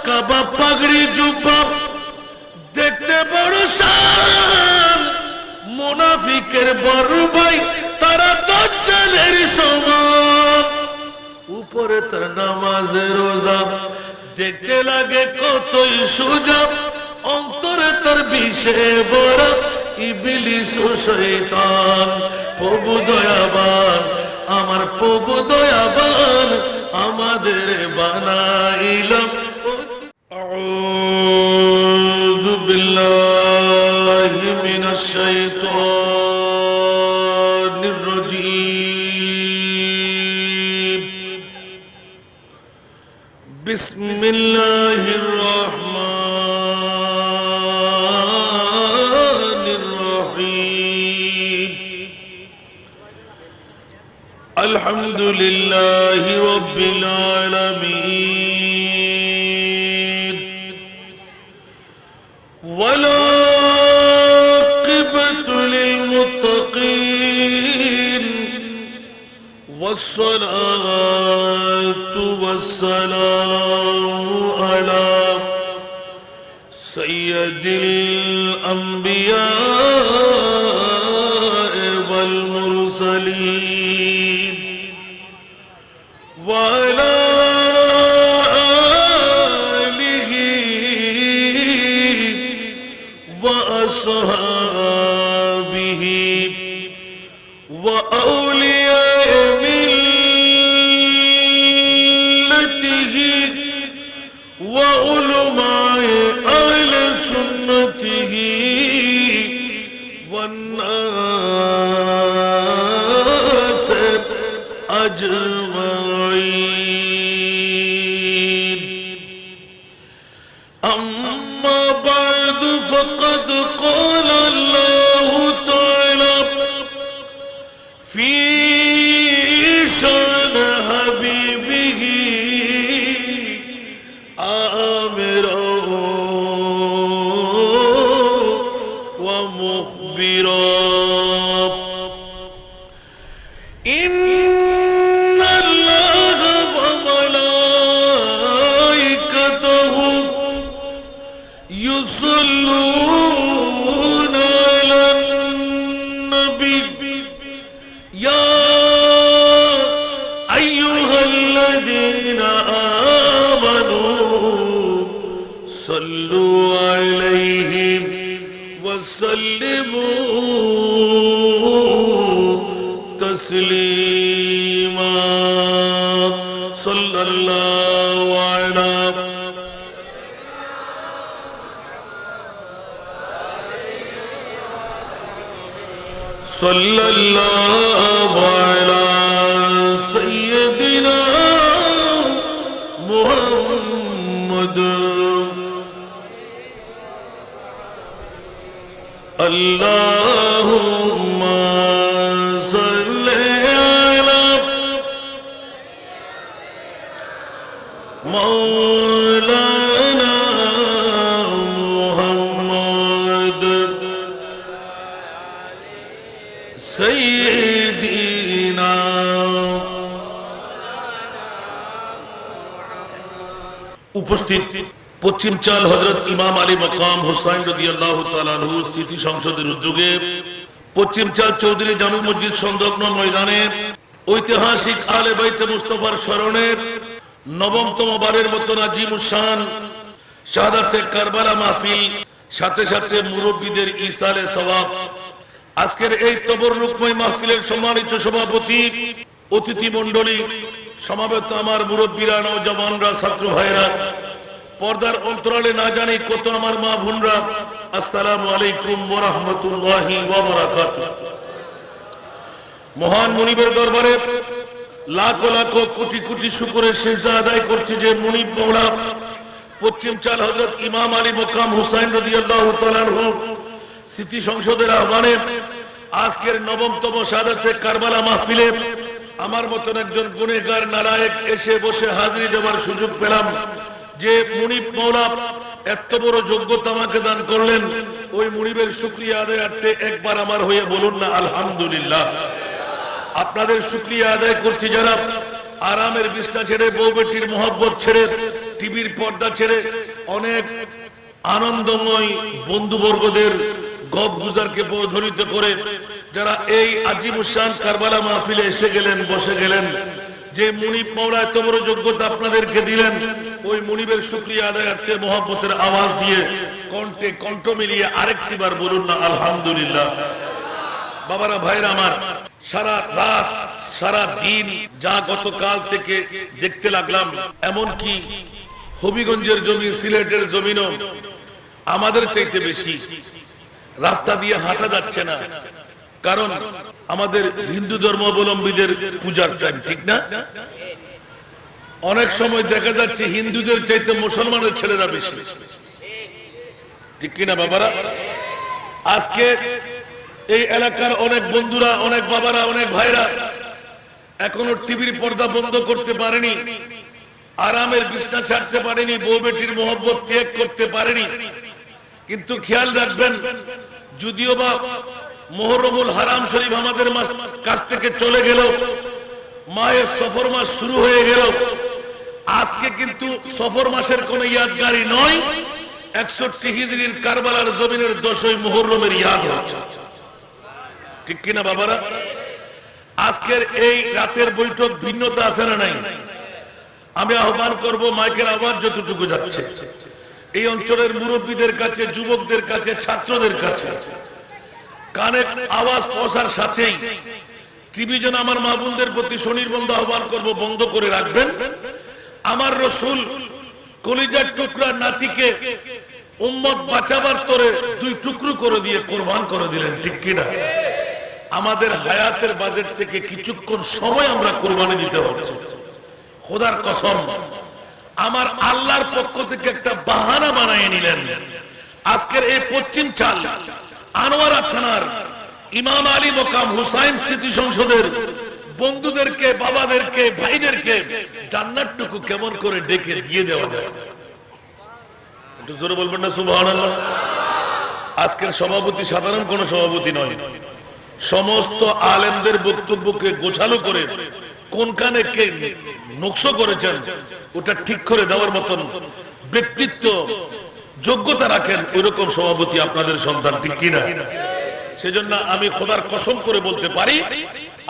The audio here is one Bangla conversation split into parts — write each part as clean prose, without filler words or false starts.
কাবা পাগড়ি জুব্বা দেখতে বড় শান, মুনাফিকের বড় ভাই তারা দাজ্জালের সমান। উপরে তার নামাজের রোজা দেখতে লাগে কতই সোজা, অন্তরে তার বিষে বড় ইবলিস ও শয়তান। প্রভু দয়াবান, আমার প্রভু দয়াবান, আমাদের বানাইলাম। আউযু বিল্লাহি মিনাশ শাইতানির রাজীম। বিসমিল্লাহির রহমানির রহিম। আলহামদুলিল্লাহি রাব্বিল আলামিন, ওয়াল আকিবাতু লিল মুত্তাকিন, ওয়াসসালাতু ওয়াসসালামু আলা সাইয়্যিদিল আম্বিয়া ওয়াল মুরসালিন, وعلى آله وأصحابه وأولياء ملته وعلماء أهل سنته والناس أجمعين. أما بعد فقد قال الله تعالى في شأن حبيبه آمرا ومخبرا، يصلون على النبي يا أيها الذين آمنوا صلوا عليه وسلموا تسليما. صلى الله على صلى الله على سيدنا محمد. اللهم صل على مولانا محمد سيدنا. উপস্থিত পশ্চিম চাল হযরত ইমাম আলী মাকাম হুসাইন রাদিয়াল্লাহু তাআলা আনহু স্মৃতি সংসদের উদ্যোগে পশ্চিম চাল চৌধুরী জামে মসজিদ সংলগ্ন ময়দানে ঐতিহাসিক আলে বাইতে মুস্তাফার স্মরণে নবমতম বারের মতো নাজিমুস শান শাহাদাতে কারবালা মাহফিল, সাথে সাথে মুরব্বীদের ইসালে সওয়াব। আজকের এই তবররুকময় মাহফিলের সম্মানিত সভাপতি, অতিথি মণ্ডলী, সমাবেত আমার মুরব্বীরা, নওজওয়ানরা, ছাত্র ভাইরা, পর্দার অন্তরালে না জানি কত আমার মা বোনরা, আসসালামু আলাইকুম ওয়া রাহমাতুল্লাহি ওয়া বারাকাতুহু। মহান মুনিবের দরবারে লাখ লাখ কোটি কোটি শুকরের সিজদা আদায় করছি যে মুনিব মাওলা পশ্চিম চাল হযরত ইমাম আলী মাকাম হুসাইন রাদিয়াল্লাহু তাআলা আনহু স্মৃতি সংসদের আহ্বানে আজকের নবমতম শাহাদাতে কারবালা মাহফিলে আমার মতন একজন গুণেগার নালায়েক এসে বসে হাজিরি দেওয়ার সুযোগ পেলাম। যে মুনিব মাওলা এত বড় যোগ্যতা আমাকে দান করলেন, ওই মুনিবের শুকরিয়া আদায়ার্থে একবার আমার হয়ে বলুন না আলহামদুলিল্লাহ। আপনাদের শুকরিয়া আদায় করছি যারা আরামের বিছনা ছেড়ে, বউ বেটির মহব্বত ছেড়ে, টিভির পর্দা ছেড়ে, অনেক আনন্দময় বন্ধুবর্গদের গপ গুজারকে বোধরিত করে যারা এই আজিমুশান কারবালা মাহফিলে এসে গেলেন, বসে গেলেন, যে মুনিব মাওলা এত বড় যোগ্যতা আপনাদেরকে দিলেন, ওই মুনিবের শুকরিয়া আদায়ার্থে মহব্বতের আওয়াজ দিয়ে কণ্ঠে কণ্ঠ মিলিয়ে আরেকটিবার বলুন না আলহামদুলিল্লাহ। বাবারা, ভাইরা আমার, সারা রাত সারা দিন যা গতকাল থেকে দেখতে লাগলাম, এমনকি হবিগঞ্জের জমি, সিলেটের জমিনও আমাদের চাইতে বেশি রাস্তা দিয়ে হাঁটা যাচ্ছে না, কারণ আমাদের হিন্দু ধর্মাবলম্বীদের পূজার টাইম, ঠিক না? অনেক সময় দেখা যাচ্ছে হিন্দুদের চাইতে মুসলমানের ছেলেরা বেশি, ঠিক কিনা বাবারা? আজকে এই এলাকার অনেক বন্ধুরা, অনেক বাবারা, অনেক ভাইরা এখনো টিভির পর্দা বন্ধ করতে পারেনি, আরামের বিছনা ছাড়তে পারেনি, বউ বেটির মহব্বত ত্যাগ করতে পারেনি। কিন্তু খেয়াল রাখবেন, যদিও বা মুহররমুল হারাম শরীফ আমাদের কাছ থেকে চলে গেল, মায়ের সফর মাস শুরু হয়ে গেল, আজকে কিন্তু সফর মাসের কোন ইয়াদগারি নয়, 61 হিজরির কারবালার জমিনের 10ই মুহররমের ইয়াদ হচ্ছে, ঠিক কিনা বাবারা? আজকের এই রাতের বৈঠক ভিন্নতা আছে না নাই? আমি আহ্বান করব, মাইকের আওয়াজ যতটুকু যাচ্ছে এই অঞ্চলের মুরব্বীদের কাছে, যুবকদের কাছে, ছাত্রদের কাছে কানে আওয়াজ পৌঁছার সাথেই টিভি যেন আমার মা বোনদের প্রতি সুনির্বন্ধ আহ্বান করব, বন্ধ করে রাখবেন। আমার রসুল কলিজার টুকরা নাতিকে উম্মত বাঁচাবার তরে 2 টুকরো করে দিয়ে কোরবান করে দিলেন, ঠিক কিনা? আমাদের হায়াতের বাজেট থেকে কিছুক্ষণ সময় আমরা কোরবানি দিতে হচ্ছে। খোদার কসম, আমার আল্লাহর পক্ষ থেকে একটা বাহানা বানিয়ে নিলেন। আজকের এই পশ্চিম চাল আনোয়ারা থানার ইমাম আলী মকাম হুসাইন স্মৃতি সংসদের বন্ধুদেরকে, বাবাদেরকে, ভাইদেরকে জান্নাতটুকু কেমন করে ডেকে দিয়ে দেওয়া যায়, একটু জোরে বলবেন না সুবহানাল্লাহ? আজকের সভাপতি সাধারণ কোন সভাপতি নয়, সমস্ত আলেমদের বক্তব্যকে গোছালো করে কোনখানে কে নকশা করেছেন ওটা ঠিক করে দেওয়ার মতন ব্যক্তিত্ব, যোগ্যতা রাখেন, ওইরকম সভাপতি আপনাদের সন্তান, ঠিক কিনা? সেজন্য আমি খোদার কসম করে বলতে পারি,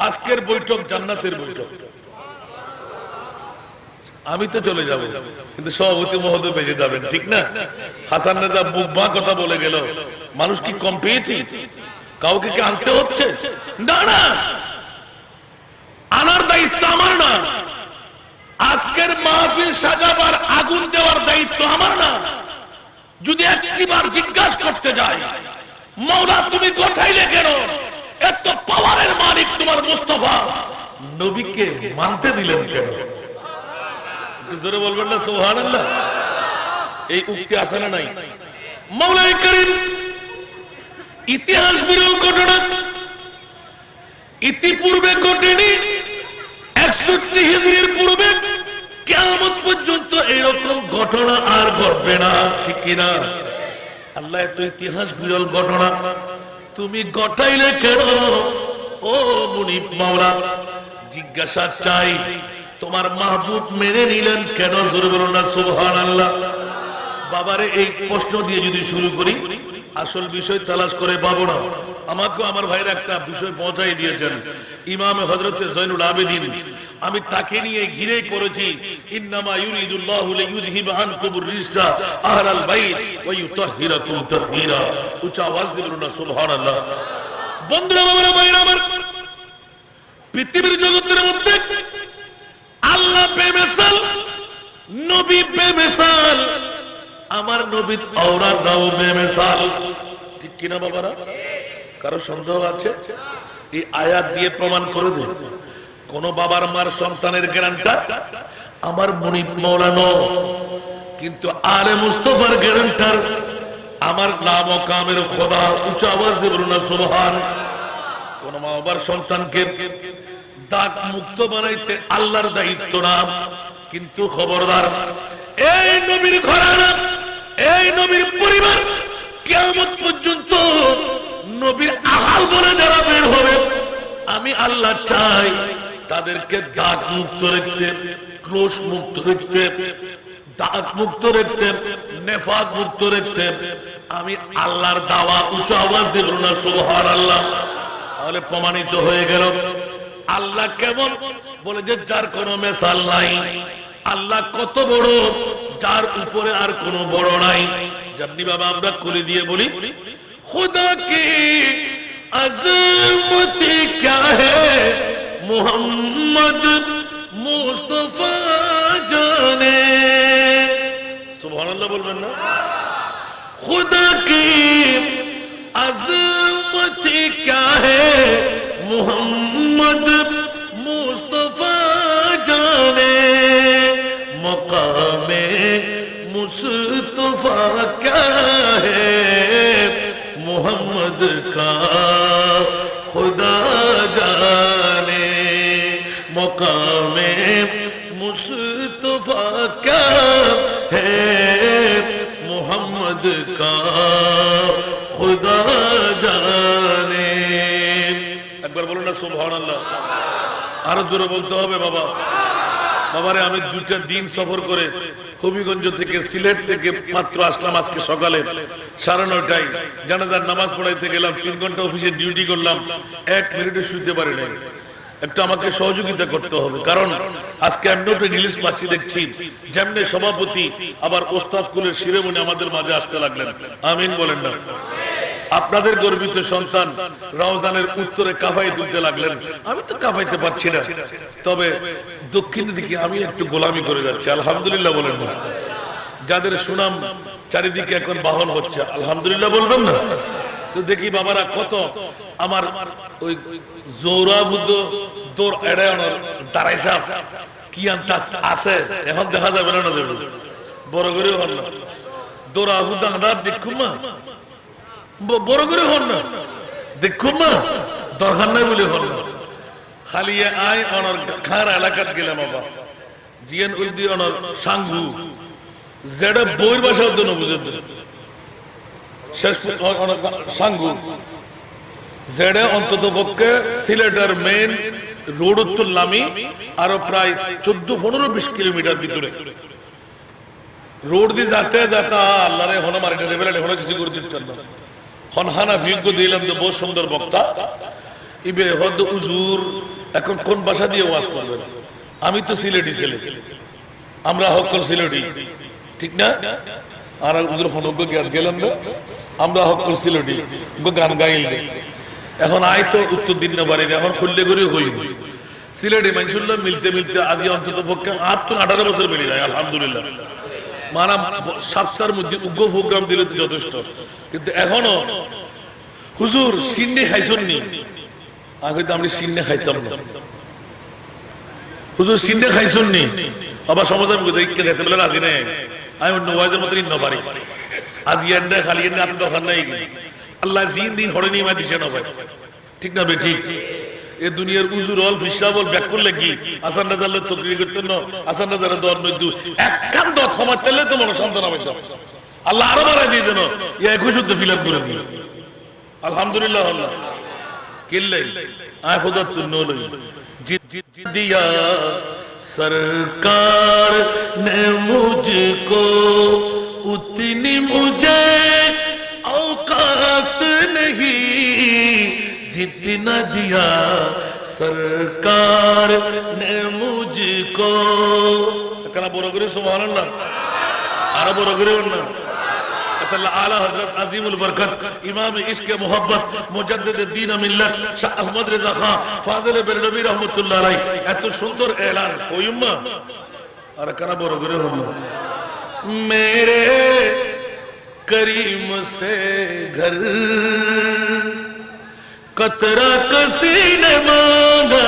আজকের বৈঠক জান্নাতের বৈঠক। আমি তো চলে যাব, কিন্তু সভাপতি মহোদয় বেঁচে যাবেন, ঠিক না? হাসান রাজা মুখ বাঁ কথা বলে গেল, মানুষ কি কম পেয়েছি? কাউকে কি আনতে হচ্ছে? না না, আনার দায়িত্ব আমার না। আজকের মাহফিল সাজাবার, আগুন দেওয়ার দায়িত্ব আমার না। যদি একটিবার জিজ্ঞাসা করতে যাই, মাওলা তুমি কোথাইলে কেন? এত পাওয়ারের মালিক তোমার মুস্তাফা, নবীকে মানতে দিলেন কেন? একটু জোরে বলবেন না সুবহানাল্লাহ? এই উক্তি আছে না নাই? মাওলাই করিম ইতিহাস বিরল ঘটনা, ইতিপূর্বে ঘটেনি, 61 হিজরির পূর্বে কিয়ামত পর্যন্ত এরকম ঘটনা আর ঘটবে না, ঠিক কিনা? আল্লাহ এত ইতিহাস বিরল ঘটনা তুমি ঘটাইলে কেন? ও মুনিব মাওলা, জিজ্ঞাসা চাই, তোমার মাহবুব মেনে নিলেন কেন? জোরে বলুন না সুবহানাল্লাহ। বাবারে, এই প্রশ্ন দিয়ে যদি শুরু করি, আসল বিষয় তালাশ করে পাবো না। আমাকে আমার ভাইরা একটা বিষয় পৌঁছাই দিয়েছেন, ইমাম হযরত জয়নুল আবেদিন, আমি তাকে নিয়ে ঘিরে করেছি, ইন্নামা ইউরিদুল্লাহু লিইউযহিবা আনকুমুর রিজসা আহলাল বাইত ওয়া ইউতাহহিরাকুম তাতহীরা। উচ্চ আওয়াজ দিয়ে বলুন না সুবহানাল্লাহ। বন্ধুরা, বাবারা, ভাইরা আমার, পৃথিবীর জগতের মধ্যে আল্লাহ বেমিসাল, নবী বেমিসাল, আমার নবীর আওরাতও বেমিসাল, ঠিক কিনা বাবারা? কারো সন্দেহ আছে? এই আয়াত দিয়ে প্রমাণ করে দেন। কোন বাবার মার সন্তানের গ্যারান্টার আমার মুনিব মাওলানা, কিন্তু আলে মুস্তাফার গ্যারান্টার আমার নাম ও কামের খোদা। উচ্চ আওয়াজ দিয়ে বলুন না সুবহান। কোন মা বাবার সন্তানকে দাগ মুক্ত বানাইতে আল্লাহর দায়িত্ব না, কিন্তু খবরদার, এই নবীর ঘরানা, এই নবীর পরিবার কিয়ামত পর্যন্ত নবীর আহাল বলে যারা বের হবে, আমি আল্লাহ চাই তাদেরকে দাগ মুক্ত রাখতে, ক্লোশ মুক্ত রাখতে, দাগ মুক্ত রাখতে, নেফাজ মুক্ত রাখতে। আমি আল্লাহর দাওয়া উচ্চ আওয়াজ দিয়ে বলুন না সুবহানাল্লাহ। তাহলে প্রমাণিত হয়ে গেল আল্লাহ কেমন, বলে যে যার কোনো মেসাল নাই। আল্লাহ কত বড়, যার উপরে আর কোনো বড় নাই। যেমনি বাবা আমরা কুলি দিয়ে বলি খুদা কি আজমত क्या है मोहम्मद मुस्तफा जाने। सुभानअल्लाह बोलবেন ना। खुदा की अज़मत क्या है मोहम्मद मुस्तफा जाने। मकामे मुस्तफा क्या है मोहम्मद का खुदा जाने। मकामे मुस्तफा क्या है मोहम्मद का खुदा जाने। एक बार बोलो ना सुभानाल्लाह। आरो जोरे बोलते होबे बाबा। বাবারে আমি 2টা দিন সফর করে হবিগঞ্জ থেকে সিলেট থেকে মাত্র আসলাম আজকে সকালে 9:30টায়। জানাজার নামাজ পড়াইতে গেলাম, 3 ঘন্টা অফিসে ডিউটি করলাম, 1 মিনিটও শুতে পারি নাই। একটু আমাকে সহযোগিতা করতে হবে, কারণ আজকে আমি নোটে রিলিজ পাচ্ছি, দেখছি যেমনি সভাপতি আবার ওস্তাদ কুলের শিরোমণি আমাদের মাঝে আসতে লাগলেন। আমিন বলেন না। আপনাদের গর্বিত সন্তান রওজানের উত্তরে কাফাই তুলতে লাগলেন। আমি তো কাফাইতে পারছি না, তবে দক্ষিণের দিকে আমি একটু গোলামি করে যাচ্ছি। আলহামদুলিল্লাহ বলেন না। যাদের সুনাম চারিদিকে এখন বাহন হচ্ছে, আলহামদুলিল্লাহ বলবেন না। তো দেখি বাবারা কত আমার ওই জৌরাবুদ্দ তোর এড়ানোর দাঁড়াই সাহ কি আন্তাস আছে, এখন দেখা যাবে না। দেবে বড় করে হন না, দৌড়াবুদ্দ আন্দার দেখুন না, বড় করে হন না, দেখুন না, দরকার নাই বলে হন না। খালি আয় অনর খার এলাকাত গেলাম বাবা, জিয়ান উদ্দি অনর সাঙ্গু যেটা বইয়ের ভাষার জন্য বুঝে শেষ সাঙ্গু যেটা অন্তত পক্ষে সিলেটের মেইন রোড উত্তর নামি আরো প্রায় 14-15-20 কিলোমিটার ভিতরে রোড দিয়ে যাতে যাতা আল্লাহরে হনো মারি লেভেলে হনো কিছু করে দিতেন না। হন হানাফিজ্ঞ দিলাম তো বহু সুন্দর বক্তা ইবে হদ হুজুর এখন কোন ভাষা দিয়ে ওয়াজ করবেন। আমি তো সিলেটি ছেলে, আমরা হকল সিলেটি, ঠিক না? আর হুজুর হনজ্ঞ জ্ঞান গেলাম না, আমরা হকল সিলেটি গান গাইল। এখন আয় তো উত্তর দিন না পারি, এখন খুললে করে হই সিলেটি মাইসুল্লাহ মিলতে মিলতে আজি অন্তত পক্ষে 18 বছর মিলি যায় আলহামদুলিল্লাহ। মানা 7টার মধ্যে উগ্র প্রোগ্রাম দিলে তো যথেষ্ট, কিন্তু এখনো হুজুর সিন্নি খাইছেন নি? আগে তো আমি সিন্নি খাইতাম না। হুজুর সিন্নি খাইছেন নি? আবার সমাজের মধ্যে খাইতে বলে রাজি নাই। আমি অন্য ওয়াজের মতো ইন্ন পারি, আজ ইয়ান্ডা খালি ইয়ান্ডা এত দরকার নাই। আল্লাহ জিন দিন হরে নিমা দিছে না ভাই, ঠিক না বে? ঠিক। এ দুনিয়ার উজুর অল ফিসাবল ব্যাক করলে কি আসান নাজারলে তকরির করতেন না, আসান নাজারে দর নইদু একখান দত ক্ষমা তেলে তো মনে সন্তান হবে। আল্লাহ আরো বাড়াই দিয়ে দেন, ইয়া 21 ফিল আপ করে দিল। আলহামদুলিল্লাহ। আল্লাহ কিল্লাই আয় খুদা তু নলই জিত দিয়া सरकार ने मुझको उतनी मुझे औकात नहीं जितना दिया सरकार ने मुझको। कना बोलो करे सुभान अल्लाह, आरा बोलो करे वरना आला हजरत अजीमुल बरकत इमाम इश्क मोहब्बत मुजद्दिद दीन मिल्लत शाह अहमद रजा खां फाजिल बेरलवी रहमतुल्लाह अलैह এত সুন্দর এলান কইম্মা আর কানা বড় করে হলো मेरे करीम से घर कतरा किसी ने मांगा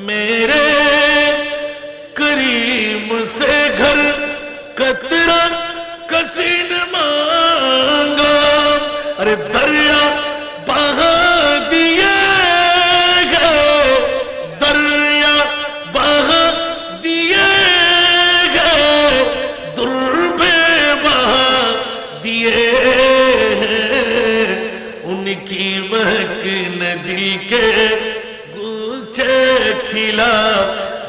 मेरे करीम से घर कतरा किसी ने मांगा। अरे दरिया बहा दिए गए, दरिया बहा दिए गए, दुर्बे बहा दिए उनकी महक न दिल के गुच्छे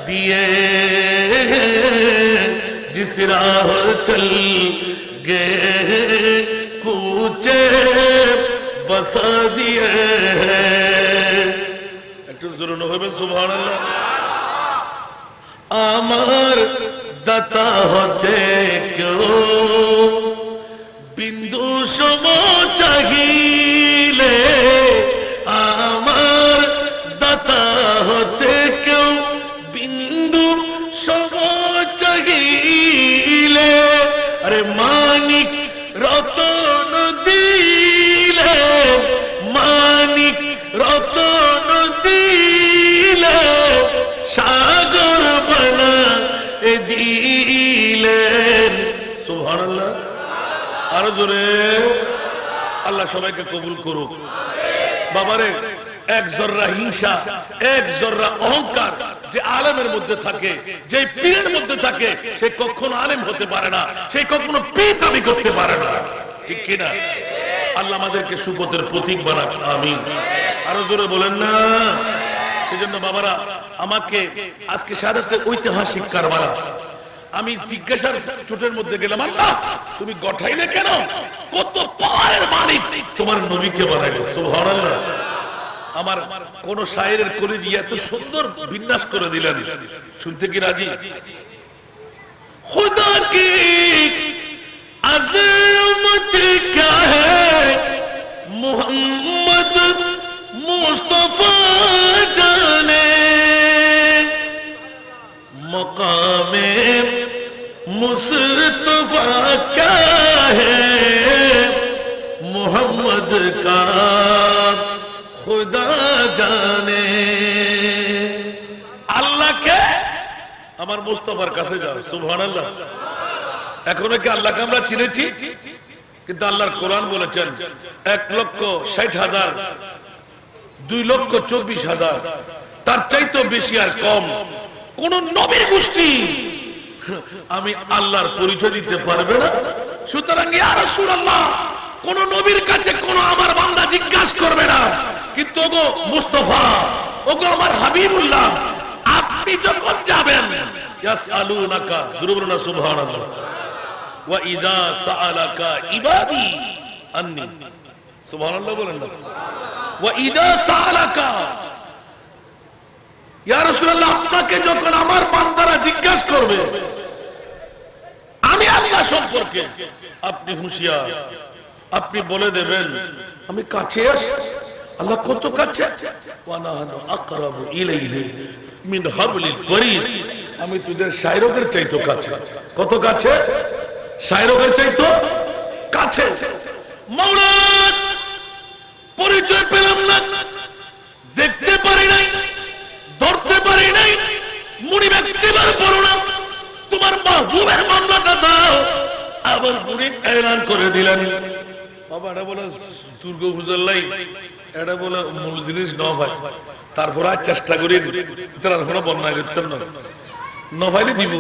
दिए जिस राह चल गए कूचे बसा दिए একটু জোরে হবে সুবহানাল্লাহ আমার দাতা হতে কেউ বিন্দু সম চাহিলে আমার দাতা হতে কেউ বিন্দু সম চাহিলে আরে মানিক রতন দিলে মানিক রতন দিলে সাগর বানা দিলেন সুবহানাল্লাহ আরো জোরে আল্লাহ সবাইকে কবুল করুক বাবারে এক জররা হিংসা এক জররা অহংকার যে আলেমের মধ্যে থাকে যে পীরের মধ্যে থাকে সে কখনো আলেম হতে পারে না সে কখনো পীর দাবি করতে পারে না ঠিক কি না আল্লাহ আমাদেরকে সুপথের প্রতীক বানাক আমিন আরো জোরে বলেন না সেজন্য বাবারা আমাকে আজকে শাহাদাতের ঐতিহাসিক কারবালা আমি জিজ্ঞাসার চোটের মধ্যে গেলাম আল্লাহ তুমি গঠাইলে কেন কত পাওয়ারের মালিক তোমার নবীকে বানাইলো সুবহানাল্লাহ আমার কোন শায়েরের কলি দিয়ে এত সুন্দর বিন্যাস করে দিলেন শুনতে কি রাজি खुदा की अज़मत क्या है मोहम्मद मुस्तफा जाने मकामे मुस्तफा क्या है मोहम्मद का खुदा जाने अल्लाह के আমার মুস্তাফার কাছে যাও সুবহানাল্লাহ এখনো কি আল্লাহকে আমরা চিনেছি কিন্তু আল্লাহর কোরআন বলেছেন 1,60,000 2,24,000 তার চাইতেও বেশি আর কম কোন নবীর গোষ্ঠী আমি আল্লাহর পরিচয় দিতে পারবে না সুতরাং ইয়া রাসূলুল্লাহ কোন নবীর কাছে কোন আমার বান্দা জিজ্ঞাসা করবে না কিন্তু ওগো মুস্তাফা ওগো আমার হাবিবুল্লাহ আপনি যখন যাবেন ইয়াসআলুনাকা যুরুবনা সুবহানাল্লাহ ওয়া ইযা সাআলাকা ইবাদি আন্নী সুবহানাল্লাহ বলেন না ওয়া ইযা সাআলাকা ইয়া রাসূলুল্লাহ আপনাকে যখন আমার বান্দারা জিজ্ঞাসা করবে আমি আল্লাহ সম্পর্কে আপনি হুঁশিয়ার আপনি বলে দেবেন আমি কাছে আছি আল্লাহ কত কাছে ওয়া নাহনু আকরাবু ইলাইহি মিন হাবলিল ওয়ারিদ আমি তোদের শায়রকের চাইতো কাছে কত কাছে শায়রকের চাইতো কাছে মাওলা পরিচয় পেলাম না দেখতে পারি নাই ধরতে পারি নাই মুনি ব্যক্তিবার বলো না তোমার মাহবুবের মামলাটা দাও আবার মুনি এলান করে দিলেন বাবা এটা বলে দুর্গা পূজার লাই এটা বলে মূল জিনিস ন ভাই তারপর আর চেষ্টা করি তারা কোনো বন্যা করতেন না নভাইলে দিব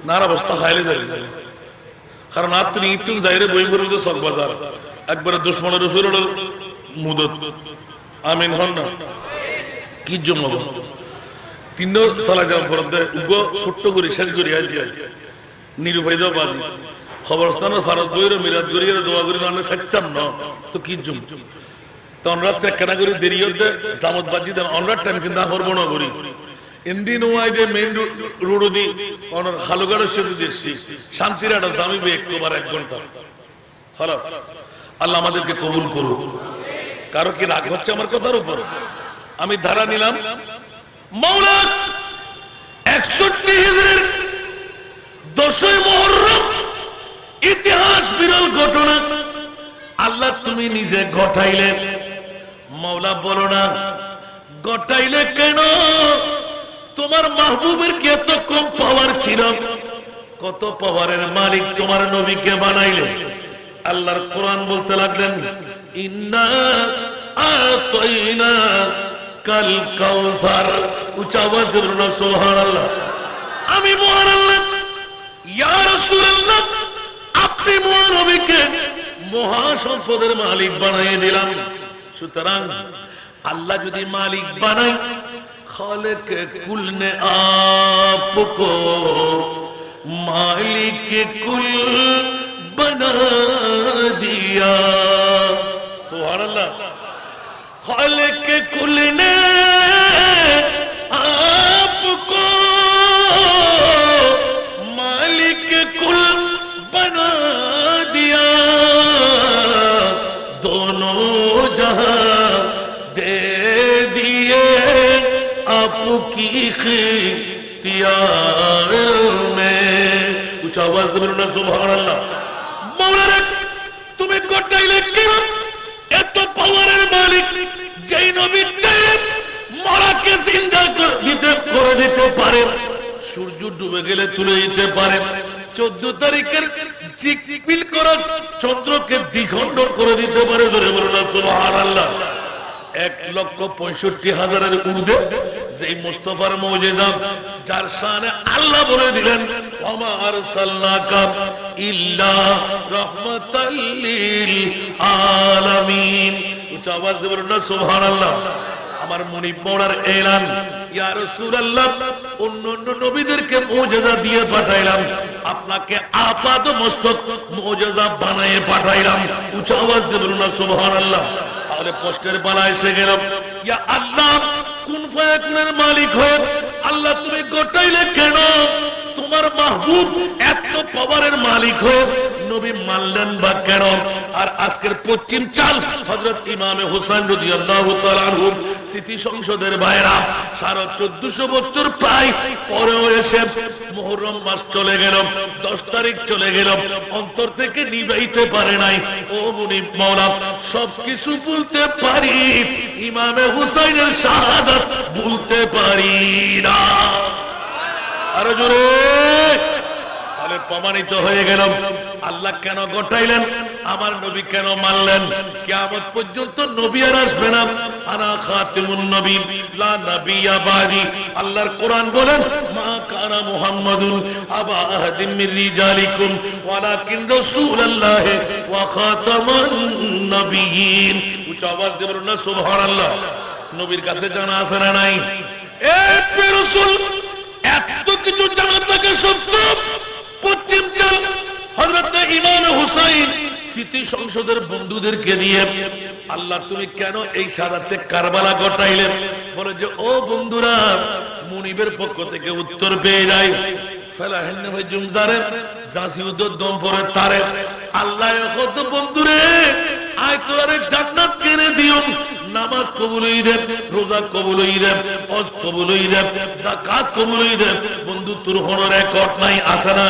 নার অবস্থা খাইলে যাই কারণ আর তুমি ইতুন যাইরে বই করে সব বাজার একবারে দুশ্মনের রসুল মুদত আমিন হন না কি জন্য তিন চলা যাওয়ার পর উগ্র ছোট্ট করি শেষ করি আজ নিরুপায়িত বাজি খবরস্থান ফারজ বইরে মিরাজ করিয়ে দোয়া করি না চাইতাম না তো কি জন্য তো আমরা কেনা করি দেরি হতে জামত বাজি দেন আমরা টাইম কিন্তু করবো না করি ইন্দিন ওয়াই যে মেইন রোড দি অনর খালুগাড়ের সাথে দেখছি শান্তির একটা জামি একবার 1 ঘন্টা খালাস আল্লাহ আমাদেরকে কবুল করুক কারো কি রাগ হচ্ছে আমার কথার উপর আমি ধারা নিলাম মাওলা 61 হিজরির 10ই মুহররম ইতিহাস বিরল ঘটনা আল্লাহ তুমি নিজে ঘটাইলে মাওলা বলো না ঘটাইলে কেন তোমার মাহবুবের কি এত কম পাওয়ার ছিল কত পাওয়ারের মালিক তোমার নবীকে বানাইলে আল্লাহর কোরআন বলতে লাগলেন ইন্না আতাইনা কাল কাউসার উচ্চ আওয়াজ দিয়ে বলুন সুবহানাল্লাহ আমি মহান আল্লাহ ইয়া রাসূলুল্লাহ আপনি মহান নবীকে মহা সম্পদের মালিক বানিয়ে দিলাম সুতরাং আল্লাহ যদি মালিক বানায় खालिक कुल ने आपको मालिक कुल बना दिया। सुभान अल्लाह। खालिक कुल ने आपको मालिक कुल बना दिया, दोनों जहां दे दिए आपकी इख्तियार में। कुछ आवाज दे बोलो ना सुभान अल्लाह। मौला रे তুমি গোটাইলে কেন? এত পাওয়ারের মালিক যেই নবী চাইলে মরাকে জিন্দা করে দিতে পারে, সূর্য ডুবে গেলে তুলে দিতে পারে, 14 তারিখের চিকমিল করা চন্দ্রকে দ্বিখণ্ডন করে দিতে পারে। জোরে বলুন না সুবহানাল্লাহ। 1,65,000-এর ঊর্ধ্বে যেই মুস্তাফার মুজিজা, যার শানে আল্লাহ বলে দিলেন ওয়া আরসালনাকা ইল্লা রাহমাতাল লিল আলামিন। উচ্চ আওয়াজ দিয়ে বলুন না সুবহানাল্লাহ। আমার মুনিব মওলার এলান, ইয়া রাসূলুল্লাহ অন্যান্য নবীদেরকে মুজিজা দিয়ে পাঠাইলাম, আপনাকে আপাদ মস্তক মুজিজা বানায়ে পাঠাইলাম। উচ্চ আওয়াজ দিয়ে বলুন না সুবহানাল্লাহ। তাহলে প্রশ্নের পালা এসে গেল, ইয়া আল্লাহ কুন ফায়াকুনের মালিক হয়ে আল্লাহ তুমি গোটাইলে কেন? তোমার মাহবুব এত পাওয়ারের মালিক হয়ে নবী মানলেন বা কেন? আর আজকের পশ্চিম চাল হযরত ইমামে হোসেন রাদিয়াল্লাহু তাআলা আনহু স্মৃতি সংসদের ভাইরা 1450 বছর প্রায় পরেও এসে মুহররম মাস চলে গেল, 10 তারিখ চলে গেল, অন্তর থেকে নিবাইতে পারে নাই। ও মুনিব মাওলা, সবকিছু ভুলতে পারি, ইমামে হুসাইনের শাহাদাত ভুলতে পারি না। আরো জোরে। তাহলে প্রমাণিত হয়ে গেল আল্লাহ কেন গোটাইলেন, আমার নবী কেন মানলেন। কিয়ামত পর্যন্ত নবী আর আসবে না। আনা খাতিমুন নবী লা নবিয়্যা বাদি। আল্লাহর কোরআন বলেন মা কানা মুহাম্মাদুন আবা আহাদিম মির রিজালিকুম ওয়ালাকিন রাসূলুল্লাহ ওয়া খাতামান নবিয়্যিন। উচ্চ আওয়াজ দিয়ে বলুন না সুবহানাল্লাহ। নবীর কাছে জানা আছে না নাই? এ রাসূল এত কিছু জানা থাকে সত্য। পশ্চিম চাল হযরত ইমাম হুসাইন স্মৃতি সংসদের বন্ধুদেরকে দিয়ে আল্লাহ তুমি কেন এই সারাতে কারবালা ঘটাইলেন? বলে যে ও বন্ধুরা, মুনিবের পক্ষ থেকে উত্তর পেয়ে যায় ফেলাহেন ভাই জুমজারে জাসিউদ দম পরে তারে আল্লাহ কত বন্ধুরে আয় তোরে জান্নাত কিনে দিও, নামাজ কবুল হই দেব, রোজা কবুল হই দেব, হজ কবুল হই দেব, যাকাত কবুল হই দেব। বন্ধু তোর কোনো রেকর্ড নাই, আছে না?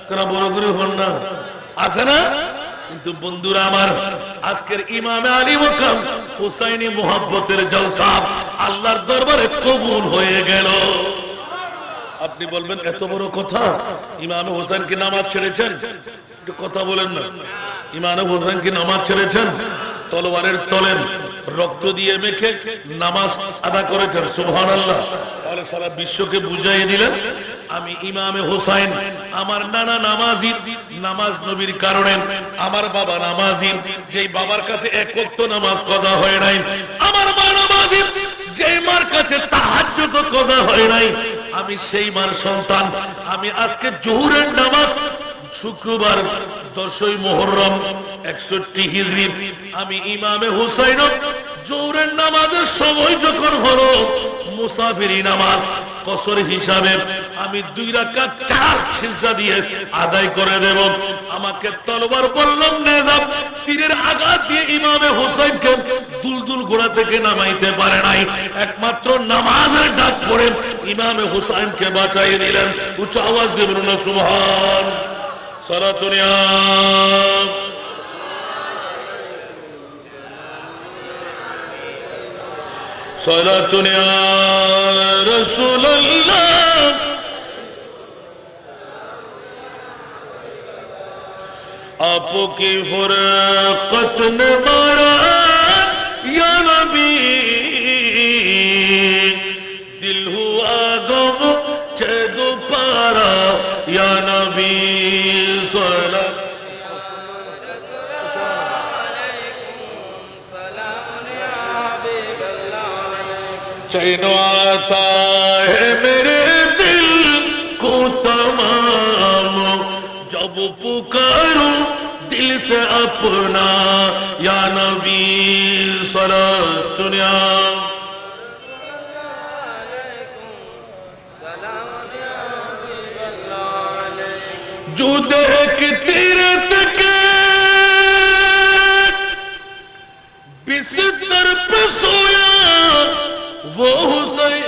কেন বড় করে হন না, আছে না? কিন্তু বন্ধুরা আমার, আজকের ইমামে আলী মাকাম হুসাইনি মুহাব্বতের জলসা আল্লাহর দরবারে কবুল হয়ে গেল। আপনি বলবেন এত বড় কথা, ইমামে হোসেন কি নামাজ ছেড়েছেন? একটু কথা বলেন না। ইমামে হোসেন কি নামাজ ছেড়েছেন? তলোয়ারের তলেন রক্ত দিয়ে মেখে নামাজ আদা করেছেন। সুবহানাল্লাহ। তাহলে সারা বিশ্বকে বুঝাইয়ে দিলেন আমি ইমামে হোসেন, আমার নানা নামাজি, নামাজ নবীর কারণে আমার বাবা নামাজি, যেই বাবার কাছে এক ওয়াক্ত নামাজ কাজা হয় নাই, আমার মা নামাজি, যেই মার কাছে তাহাজ্জুদ কাজা হয় নাই, আমি সেই মার সন্তান। আমি আজকে জোহরের নামাজ শুক্রবার 10ই মুহররম 61 হিজরি, আমি ইমামে হুসাইন জোহরের নামাজের সময় যখন হলো মুসাফিরি নামাজ কসর হিসাবে আমি 2 রাকাত 4 সিজদা দিয়ে আদায় করে দেব। আমাকে তলোয়ার বললাম নেজাব তীরের আঘাত দিয়ে ইমামে হুসাইনকে দুলদুল ঘোড়া থেকে নামাইতে পারে নাই, একমাত্র নামাজের ডাক পড়ে ইমামে হুসাইনকে বাঁচাইয়ে দিলেন। উচ্চ আওয়াজ দিয়ে বলুন না সুবহান। সালাতুনিয়া সালাতুনিয়া রাসূলুল্লাহ आपकी फुरकत ने मारा या नबी, दिल हुआ गम चेदो पारा या नबी सल्लल्लाहु चैन आता है मेरे दिल को तमाम जब पुकारूं दिल से अपना या नबी सलात दुनिया जो देखती रहत के बिस्तर पे सोया वो हुसैन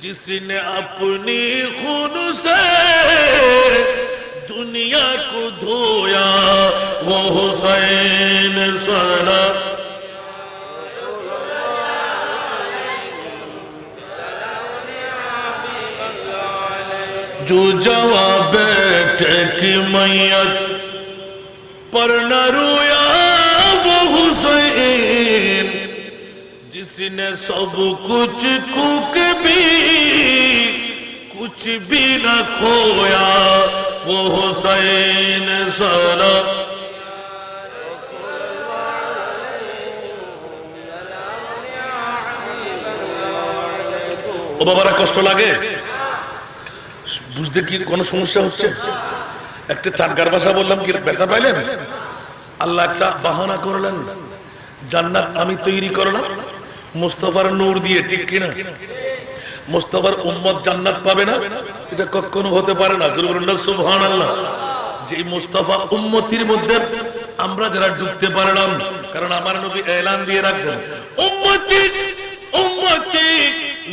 जिसने अपनी खून से दुनिया को धोया वो हुसैन सला जो जवाब बैठे की मैयत पर न रोया वो हुसैन जिसने सब कुछ कुक भी कुछ भी न खोया वो हुसैन सला ও বাবারা কষ্ট লাগে বুঝতে কি কোনো সমস্যা হচ্ছে একটা চাটগার ভাষা বললাম কি ব্যথা পাইলেন আল্লাহ একটা বাহানা করলেন জান্নাত আমি তৈরি করলাম মুস্তাফার নূর দিয়ে ঠিক কিনা মুস্তাফার উম্মত জান্নাত পাবে না এটা কখনো হতে পারে না জোরে বলুন সুবহানাল্লাহ যে মুস্তাফা উম্মতির মধ্যে আমরা যারা ঢুকতে পারলাম কারণ আমার নবী এলান দিয়ে রাখলেন উম্মতি উম্মতি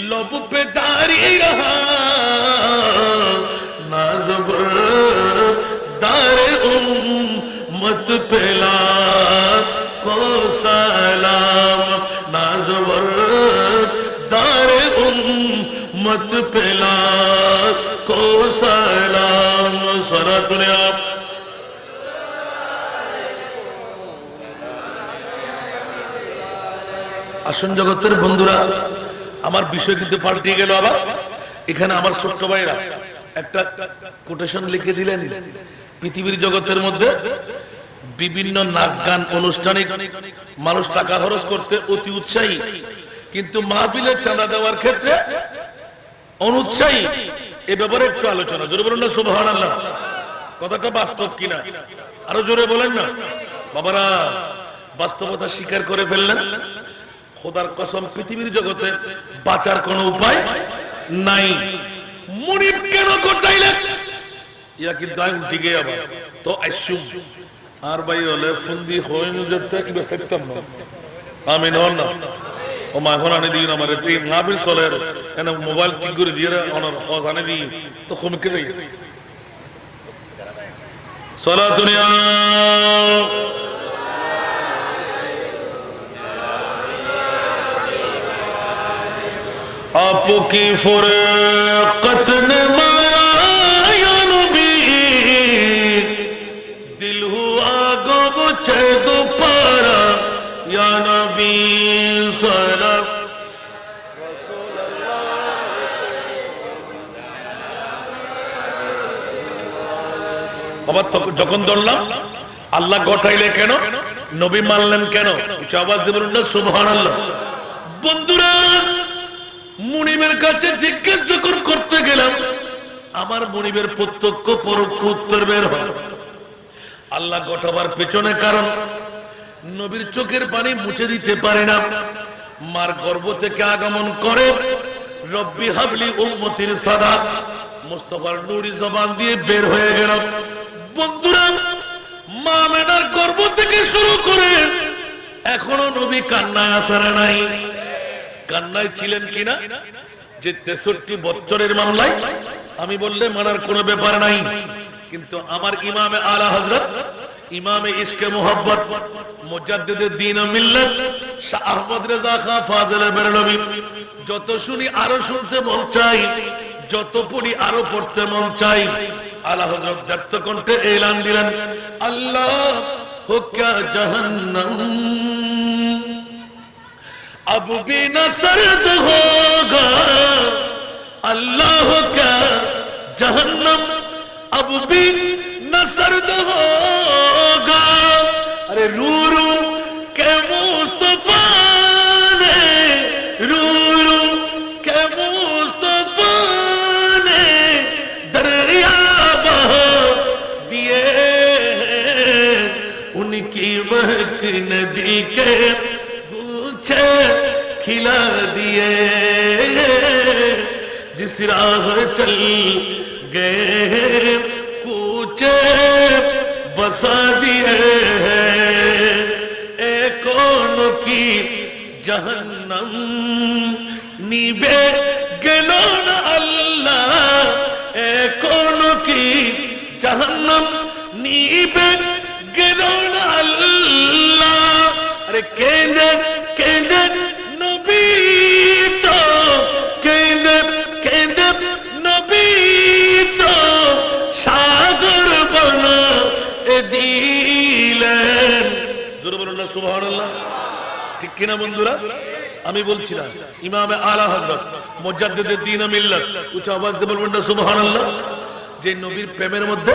लब पे जारी रहा नाज़बर दारे उम्मत पेला को सलाम नाज़बर दारे उम्मत पेला को सलाम सारा दुनिया আসন জগতের বন্ধুরা আমার বিষয় কিন্তু পাল্টে গেল আবার এখানে আমার ছোট্ট ভাইরা একটা কোটেশন লিখে দিলেন পৃথিবীর জগতের মধ্যে বিভিন্ন নাচ গান অনুষ্ঠানে মানুষ টাকা খরচ করতে অতি উৎসাহী কিন্তু মাহফিলের চাঁদা দেওয়ার ক্ষেত্রে অনুৎসাহী এই ব্যাপারে একটু আলোচনা জোরে বলুন না সুবহানাল্লাহ কথাটা বাস্তব কিনা আরো জোরে বলেন না বাবারা বাস্তবতা স্বীকার করে ফেললেন খোদার কসম পৃথিবীর জগতে বাঁচার কোনো উপায় নাই মুনিব কেন কোটাইলেন ইয়া কি দাই উল্টি গিয়ে আবার তো আইসুম আর ভাই হলে ফুন্দি হইনু যেতে কি বেসেকতাম না আমিন হন না ও মা এখন আনে দিন আমারে তিন নাফিল চলে এনে মোবাইল ঠিক করে দিয়ে অনর খোঁজ আনে দি তো কমকে যাই সালাতুন ইয়া आपकी फुरकत ने मारा या नबी दिल हुआ गो छेद पारा या नबी सलाम আবার যখন ধরলাম আল্লাহ গটাইলে কেন নবী মানলেন কেন কিছু আওয়াজ দিয়ে বলুন না সুবহানাল্লাহ বন্ধুরা মুনিবের কাছে জিজ্ঞেস যখন করতে গেলাম আমার মুনিবের প্রত্যক্ষ পরোক্ষ উত্তর বের হয় আল্লাহ গঠাবার পেছনে কারণ নবীর চোখের পানি মুছে দিতে পারে না মার গর্ভ থেকে আগমন করে রব্বি হাবলি উম্মতির সাদা মুস্তাফার নুরি জবান দিয়ে বের হয়ে গেল বন্ধুরা মা মেনার গর্ভ থেকে শুরু করে এখনো নবী কান্নায় আসারা নাই কান্নায় ছিলেন কিনা যে 63 বছরের মামলায় আমি বললে মানার কোনো ব্যাপার নাই কিন্তু আমার ইমামে আলা হযরত ইমামে ইশকে মোহাব্বত মুজাদ্দিদে দ্বীন ও মিল্লাত শাহ আহমদ রেজা খান ফাজিলে বেরলভী যত শুনি আরো শুনতে মন চাই যত পড়ি আরো পড়তে মন চাই আলা হযরত দত্ত কণ্ঠে এলান দিলেন আল্লাহ হো ক্যা জাহান্নাম अब भी न सर्द होगा अल्लाह का जहन्नम अब भी न सर्द होगा अरे रू रू के मुस्तफा ने दिल के गुच्छे खिला दिए, जिस राह चल गए कूचे बसा दिए हैं। ए कौन की जहन्नम निबे गेलो ना अल्लाह, ए कौन की जहन्नम निबे गेलो ना अल्लाह। अरे केंदे केंदे नबी तो केंदे केंदे नबी तो सागर बना दिलेन। জোরে বলুন না সুবহানাল্লাহ। ঠিক কিনা বন্ধুরা? আমি বলছি না, ইমামে আলা হযরত মুজাদ্দিদুদ দ্বীন মিল্লাত, উচ্চ আওয়াজ দিয়ে বলবেন না সুবহানাল্লাহ। যে নবীর প্রেমের মধ্যে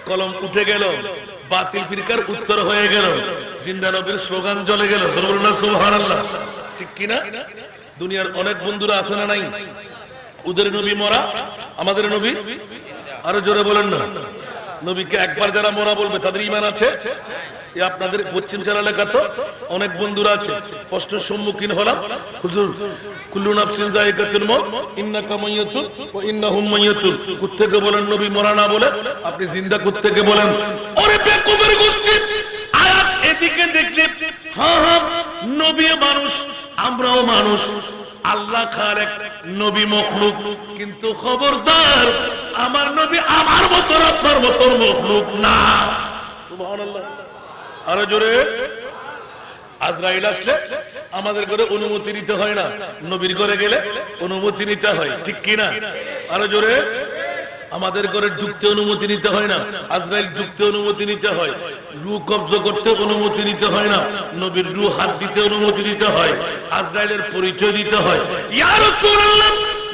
কলম উঠে গেল, বাতিল ফিরকার উত্তর হয়ে গেল, জিন্দা নবীর স্লোগান জ্বলে গেল। জোরে বলুন না সুবহানাল্লাহ। ঠিক কিনা? দুনিয়ার অনেক বন্ধুরা আছে না নাই? ওদের নবী মরা, আমাদের নবী আরো জোরে বলেন না। নবীকে একবার যারা মরা বলবে তাদের ঈমান আছে? আপনাদের পশ্চিমচাল এলাকা তো অনেক বন্ধুরা আছে, প্রশ্নের সম্মুখীন হলাম, হুজুর কুল্লু নাফসিন যায়িকাতুল মউত ইন্নাকা মাইয়াতুন ওয়া ইন্নাহুম মাইয়াতুন, কোত্থেকে বলেন নবী মরা না বলে আপনি জিন্দা কোত্থেকে বলেন? ওরে বেকুফের গোষ্ঠী, আয়াত এদিকে দেখলে হ্যাঁ হ্যাঁ নবী মানুষ, আমরাও মানুষ, আল্লাহ খালেক, নবী মখলুক, কিন্তু খবরদার আমার নবী আমার মত আপনার মত মখলুক না। সুবহানাল্লাহ। আরো জোরে। আজরাইল আসলে আমাদের ঘরে অনুমতি নিতে হয় না, নবীর ঘরে গেলে অনুমতি নিতে হয়। ঠিক কিনা? আরো জোরে। আমাদের ঘরে ঢুকতে অনুমতি নিতে হয় না, আজরাইল ঢুকতে অনুমতি নিতে হয়। রূহ কবজা করতে অনুমতি নিতে হয় না, নবীর রূহ হাত দিতে অনুমতি নিতে হয়, আজরাইলের পরিচয় দিতে হয়। ইয়া রাসূলুল্লাহ,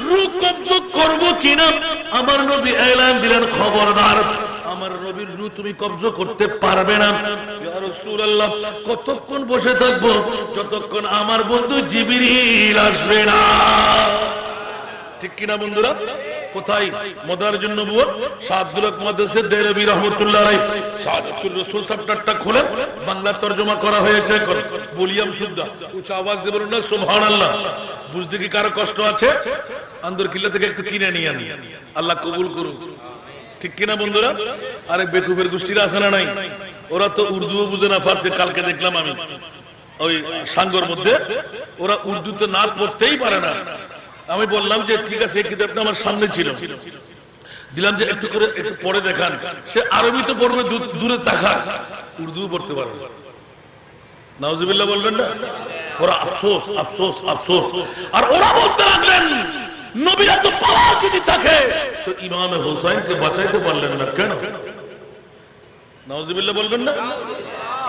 রূহ কবজা করব কিনা আমার নবী এলান দিলেন, খবরদার আমার নবীর রূহ তুমি কবজা করতে পারবে না। ইয়া রাসূলুল্লাহ, কতক্ষণ বসে থাকবো? যতক্ষণ আমার বন্ধু জিবরিল আসবে না। ঠিক কিনা বন্ধুরা? কোথায়? মাদারিজুন নবুওয়াত শাহআব্দুল হক মাদ্রাসা দেহলভী রাহমাতুল্লাহ আলাইহি সাহাদাতুর রাসূল চ্যাপ্টারটা খুলে বাংলা তরজমা করা হয়েছে, বলিয়াম শুদ্ধ। উচ্চ আওয়াজ দিয়ে বলুন না সুবহানাল্লাহ। বুঝতে কি কারো কষ্ট আছে? আন্দর কিল্লা থেকে একটু কিনে নিয়ে আনি, আল্লাহ কবুল করুক। ঠিক কিনা বন্ধুরা? আরে বেকুফের গোষ্ঠীরা আছে না নাই? ওরা তো উর্দুও বুঝে না, ফার্সি। কালকে দেখলাম আমি ওই সাঙ্গর মধ্যে, ওরা উর্দুতে না পড়তেই পারে না। আমি বললাম যে ঠিক আছে, এই কিতাবটা আমার সামনে ছিল, দিলাম যে একটু করে একটু পড়ে দেখান। সে আরবি তো পড়বে, দূরে তাকা, উর্দুও পড়তে পারে। নাউজুবিল্লাহ বলবেন না? ওরা আফসোস আফসোস আফসোস। আর ওরা বলতে লাগলেন নবীর এত পাওয়ার যদি থাকে তো ইমাম হোসাইনকে বাঁচাইতে পারলেন না কেন? নাউজুবিল্লাহ বলবেন না?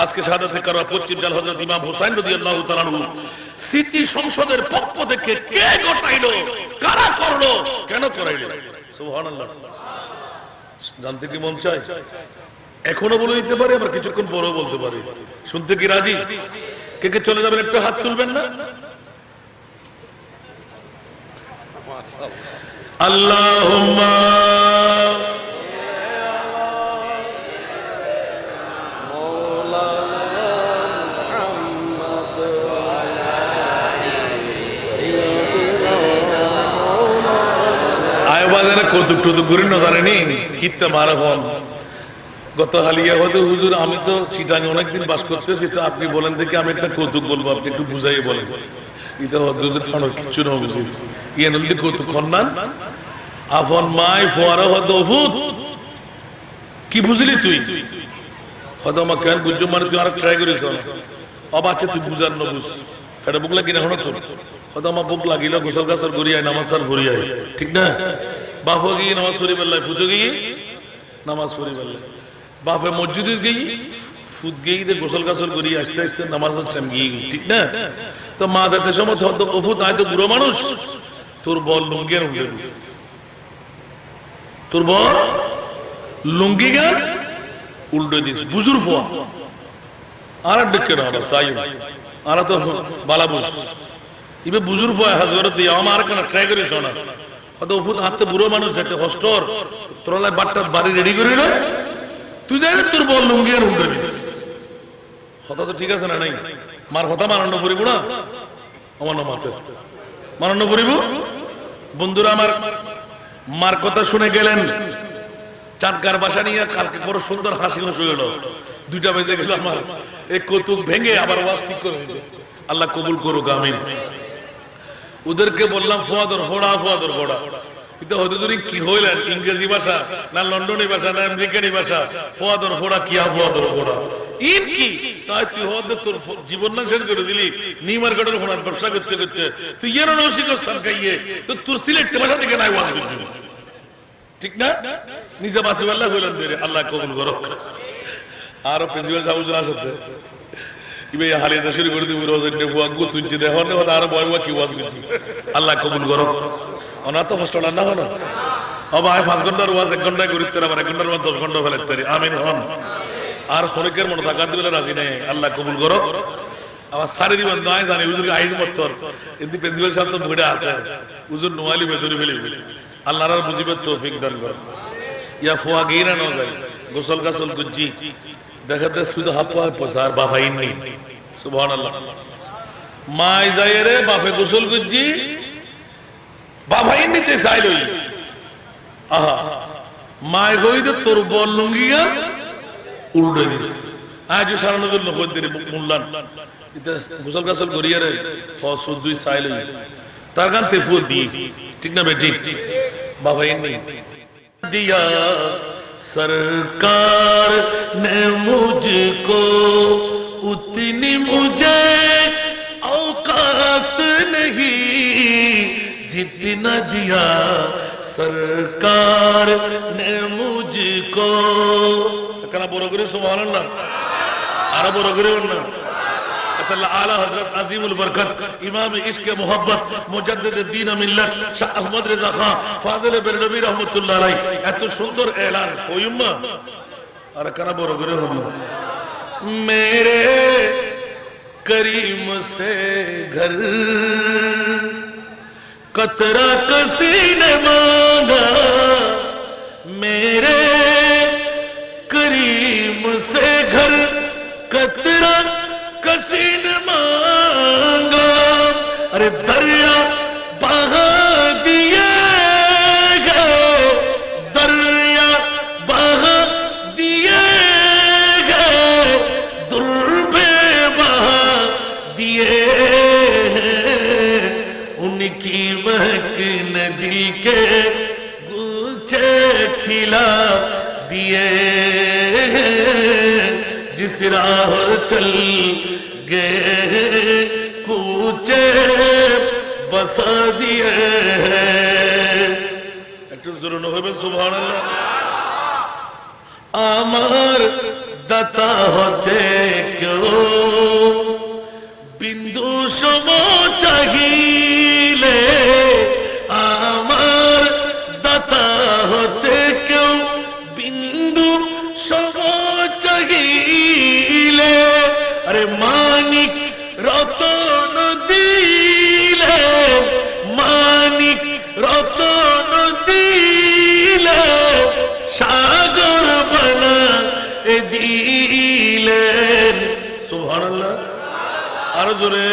আজকে শাহাদাতে করা পশ্চিম জাল হযরত ইমাম হুসাইন রাদিয়াল্লাহু তাআলা আনহু সিটি সংসদের পক্ষ থেকে কে ঘটাইলো, কারা করলো, কেন করাইলো? সুবহানাল্লাহ। জানতে কি মন চায়? এখনো বলে দিতে পারে, আবার কিছুক্ষণ পরেও বলতে পারে। শুনতে কি রাজি? কে কে চলে যাবেন একটু হাত তুলবেন না? আল্লাহুম্মা কৌতুক টুতুক করি না জানেনি কিত্তা মারা হন। গত হালিয়া হয়তো হুজুর আমি তো সিটাঙে অনেকদিন বাস করতেছি, তো আপনি বলেন দেখি আমি একটা কৌতুক বলবো, আপনি একটু বুঝাই বলেন। এটা হজুর খানোর কিচ্ছু না বুঝি ইয়ে নদী কৌতুক খন্নান আফন মাই ফোয়ারা হদ অভূত কি বুঝলি তুই? হয়তো আমার কেন বুঝছো মানে তুই আর ট্রাই করিস অব আছে তুই বুঝার ন বুঝ ফেটা বুক লাগি না হনো তোর হয়তো আমার বুক লাগিল গোসল গাছর গড়িয়ায় নামাজ সার গড়িয়ায় ঠিক না? বাফ গিয়ে নামাজ পড়ি বেল্লায় ফুটো গিয়ে নামাজ পড়ি বেল্লায় বাফে মসজিদে গিয়ে ফুট গিয়ে গোসল গাছর গড়িয়ে আস্তে আস্তে নামাজ টাইম গিয়ে ঠিক না? তো মা যাতে সময় হয়তো অফুত নাই তো বুড়ো মানুষ তোর বল লুঙ্গি আর উঠে দিস, তোর বল লুঙ্গি গান উল্টে দিস বুজুর ফোয়া আর ডেকে না সাই আর তো বালা বুঝ ইবে বুজুর ফোয়া হাজগর দিয়ে আমার কেন ট্রাই করিস না হয়তো অফুত হাতে বুড়ো মানুষ যাতে হস্টর তোরলায় বাট্টার বাড়ি রেডি করি না তুই যাই তোর বল লুঙ্গি আর উল্টে দিস কথা তো ঠিক আছে না নাই? মার কথা মানানো পড়িব না, আমার না মাতে মানানো পড়িব। বন্ধুরা আমার, মার কথা শুনে গেলেন চাটকার বাসা নিয়ে, কালকে বড় সুন্দর হাসি হয়ে গেল, 2টা বেজে গেল, আমার এই কৌতুক ভেঙে আবার ওয়াজ ঠিক করে দিল। আল্লাহ কবুল করুক, আমিন। ওদেরকে বললাম ফুয়াদর ফোড়া, ফুয়াদর ফোড়া। কিন্তু হয়তো কি হইলেন, ইংরেজি ভাষা না লন্ডনী ভাষা না আমেরিকানি ভাষা, ফুয়াদর ফোড়া কিয়া ফুয়াদর ফোড়া ইন কি? তাই তুই হওয়াদের তোর জীবন না শেষ করে দিলি, নিউ মার্কেটের ফোনার ব্যবসা করতে করতে তুই এর নৌসিক সান খাইয়ে তো তোর সিলেট ভাষা থেকে নাই ওয়াজ করছি, ঠিক না? নিজে বাসি আল্লাহ হইলেন দেরে, আল্লাহ কবুল করুক। আরো প্রিন্সিপাল সাহেব আসতে ইবে হালিয়া শুরু করে দিবি, রোজ ফুয়া গু তুলছি দেখো আরো বয় কি ওয়াজ করছি, আল্লাহ কবুল করুক। ওনার তো কষ্ট না হলো, বাবা 5 ঘন্টার ওয়াজ 1 ঘন্টায় করিতে, আবার 1 ঘন্টার ওয়াজ 10 ঘন্টা ফেলাতে পারি, আমিন হন। আর শরীরের মনে থাকার দিলে রাজি নেই, আল্লাহ কবুল করুক। আবার সারি দিবেন নয় জানি হুজুর আইন মত, কিন্তু প্রিন্সিপাল সাহেব তো ঘুরে আছে, হুজুর নোয়ালি বেদুরি ফেলিবি, আল্লাহর আর বুঝিবে তৌফিক দান করে। ইয়া ফুয়া গিরা না যায় গোসল গাসল গুজি দেখাতে শুধু হাফা পসার বাফাই নেই, সুবহানাল্লাহ। মাই যায় রে বাফে গোসল গুজি বাফাই নিতে চাইলই, আহা মাই কইতে তোর বল লুঙ্গিয়া উল্টে দিস, আজ সারানোর জন্য কইতে মুল্লান এটা গোসল গাসল করিয়া রে ফসল 2 চাইলই তার গান তেফু দি, ঠিক না বেটি? বাফাই নেই दिया सरकार ने मुझको, उतनी मुझे औकात नहीं जितना दिया सरकार ने मुझको। कहना बोलो करे सुभान अल्लाह, आरा बोलो करे वरना आला हजरत अजीमुल बरकत इमाम इश्क मोहब्बत मुजद्दिद दीन मिल्लत शाह अहमद रजा खान फाजिल बेरलवी रहमतुल्लाह अलैह এত সুন্দর এলান কইম্মা আর কানা বড় করে হলো, मेरे करीम से घर कतरा किसी ने मांगा, मेरे करीम से घर कतरा किसी ने मांगा। अरे दरिया बहा दिए गए, दरिया बहा दिए गए, दुर्बे बहा दिए, उनकी महक ने दिल के गुच्छे खिला दिए, जिस राह चल गए कूचे बसा दिए। একটু জোরে হবে সুবহানাল্লাহ। আমার দাতা হতে কেউ বিন্দু সম চাহিলে, আমার দাতা হতে কেউ বিন্দু সম চাহিলে, আরে মানিক রতন দিলে, মানিক রতন দিলে, সাগর বানা দিলেন, সুবহানাল্লাহ। আরো জোরে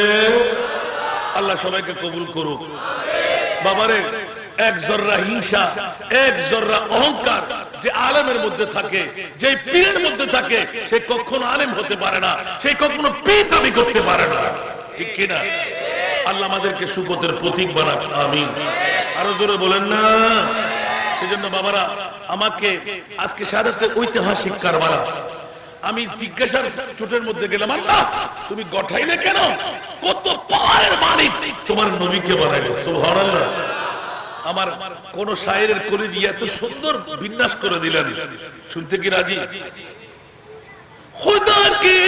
আল্লাহ সবাইকে কবুল করুক। বাবারে এক জর্রা হিংসা, এক জর্রা অহংকার যে আলেমের মধ্যে থাকে, যে পীরের মধ্যে থাকে, সে কখনো আলেম হতে পারে না, সে কখনো পীর দাবি করতে পারে না, ঠিক কিনা? আল্লাহ আমাদেরকে সুপথের প্রতীক বানাক, আমিন। আরো জোরে বলেন না। সেজন্য বাবারা আমাকে আজকে সারাতে ঐতিহাসিক কারবালা, আমি জিজ্ঞাসার চোটের মধ্যে গেলাম, আল্লাহ তুমি গঠাইলে কেন? কত পাওয়ারের মালিক তোমার নবীকে বানাইলো, সুবহানাল্লাহ। আমার কোন শায়েরের কলি দিয়ে এত সুন্দর বিন্যাস করে দিলেন, শুনতে কি রাজি? खुदा की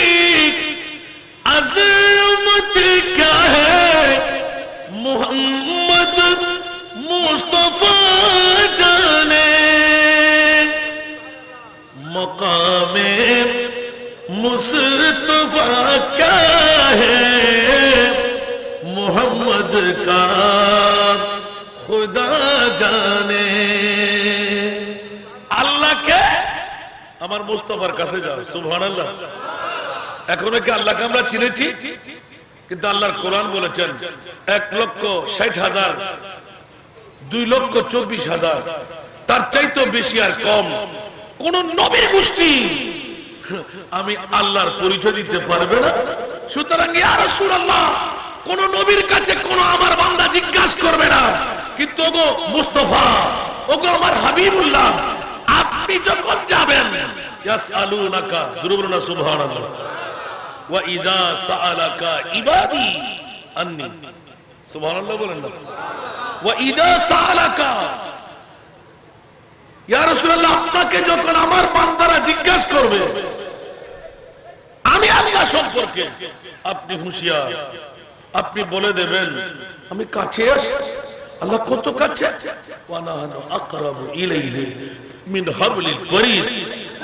अज़मत क्या है, मोहम्मद मुस्तफा जाने, मकामे मुस्तफा क्या है, मोहम्मद का खुदा जाने। আল্লাহকে আমার মুস্তাফার কাছে যাও, সুবহানাল্লাহ। এখনো কি আল্লাহকে আমরা চিনেছি? কিন্তু আল্লাহর কোরআন বলেছেন 1,60,000, 2,24,000, তার চাইতেও বেশি আর কম কোন নবীর গোষ্ঠী আমি আল্লাহর পরিচয় দিতে পারবে না। সুতরাং ইয়া রাসূলুল্লাহ, কোন নবীর কাছে কোন আমার বান্দা জিজ্ঞাসা করবে না, কিন্তু ওগো মুস্তাফা, ওগো আমার হাবিবুল্লাহ, আপনি যখন যাবেন ইয়াসআলুনাকা, জোরে বলুন না সুবহানাল্লাহ, ওয়া ইযা সাআলাকা ইবাদি আন্নী, সুবহানাল্লাহ বলেন না, ওয়া ইযা সাআলাকা, ইয়া রাসূলুল্লাহ, আপনাকে যখন আমার বান্দারা জিজ্ঞাসা করবে আমি আল্লাহ সম্পর্কে, আপনি হুঁশিয়ার, আপনি বলে দেবেন আমি কাছে আছি। আল্লাহ কত কাছে, ওয়া নাহনু আকরাবু ইলাইহি মিন হাবলিল ওয়ারিদ,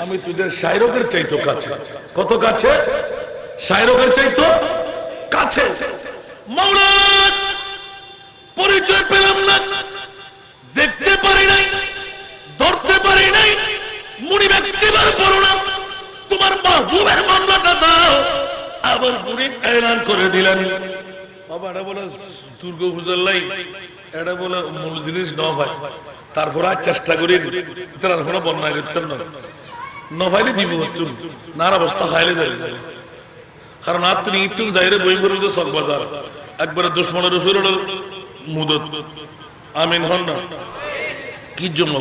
আমি তোদের শায়রকের চাইতো কাছে। কত কাছে? শায়রকের চাইতো কাছে। মাওলা পরিচয় পেলাম না, দেখতে পারি নাই, ধরতে পারি নাই, মুড়ি ব্যক্তিবার বলো না, তোমার মাহবুবের মামলাটা দাও। আবার মুড়ি এলান করে দিলেন, বাবা এটা বলে দুর্গ ফুজাল্লাই, এটা বলে মূল জিনিস ন হয়, তারপর আর চেষ্টা করি তার কোনো বন্যা করতেন না, নফাইলে দিব নার অবস্থা খাইলে যাই, কারণ আর তুমি ইতুন যাইরে বই করে চক বাজার একবারে দুশ্মনের রসুলের মুদত, আমিন হন না কি জন্য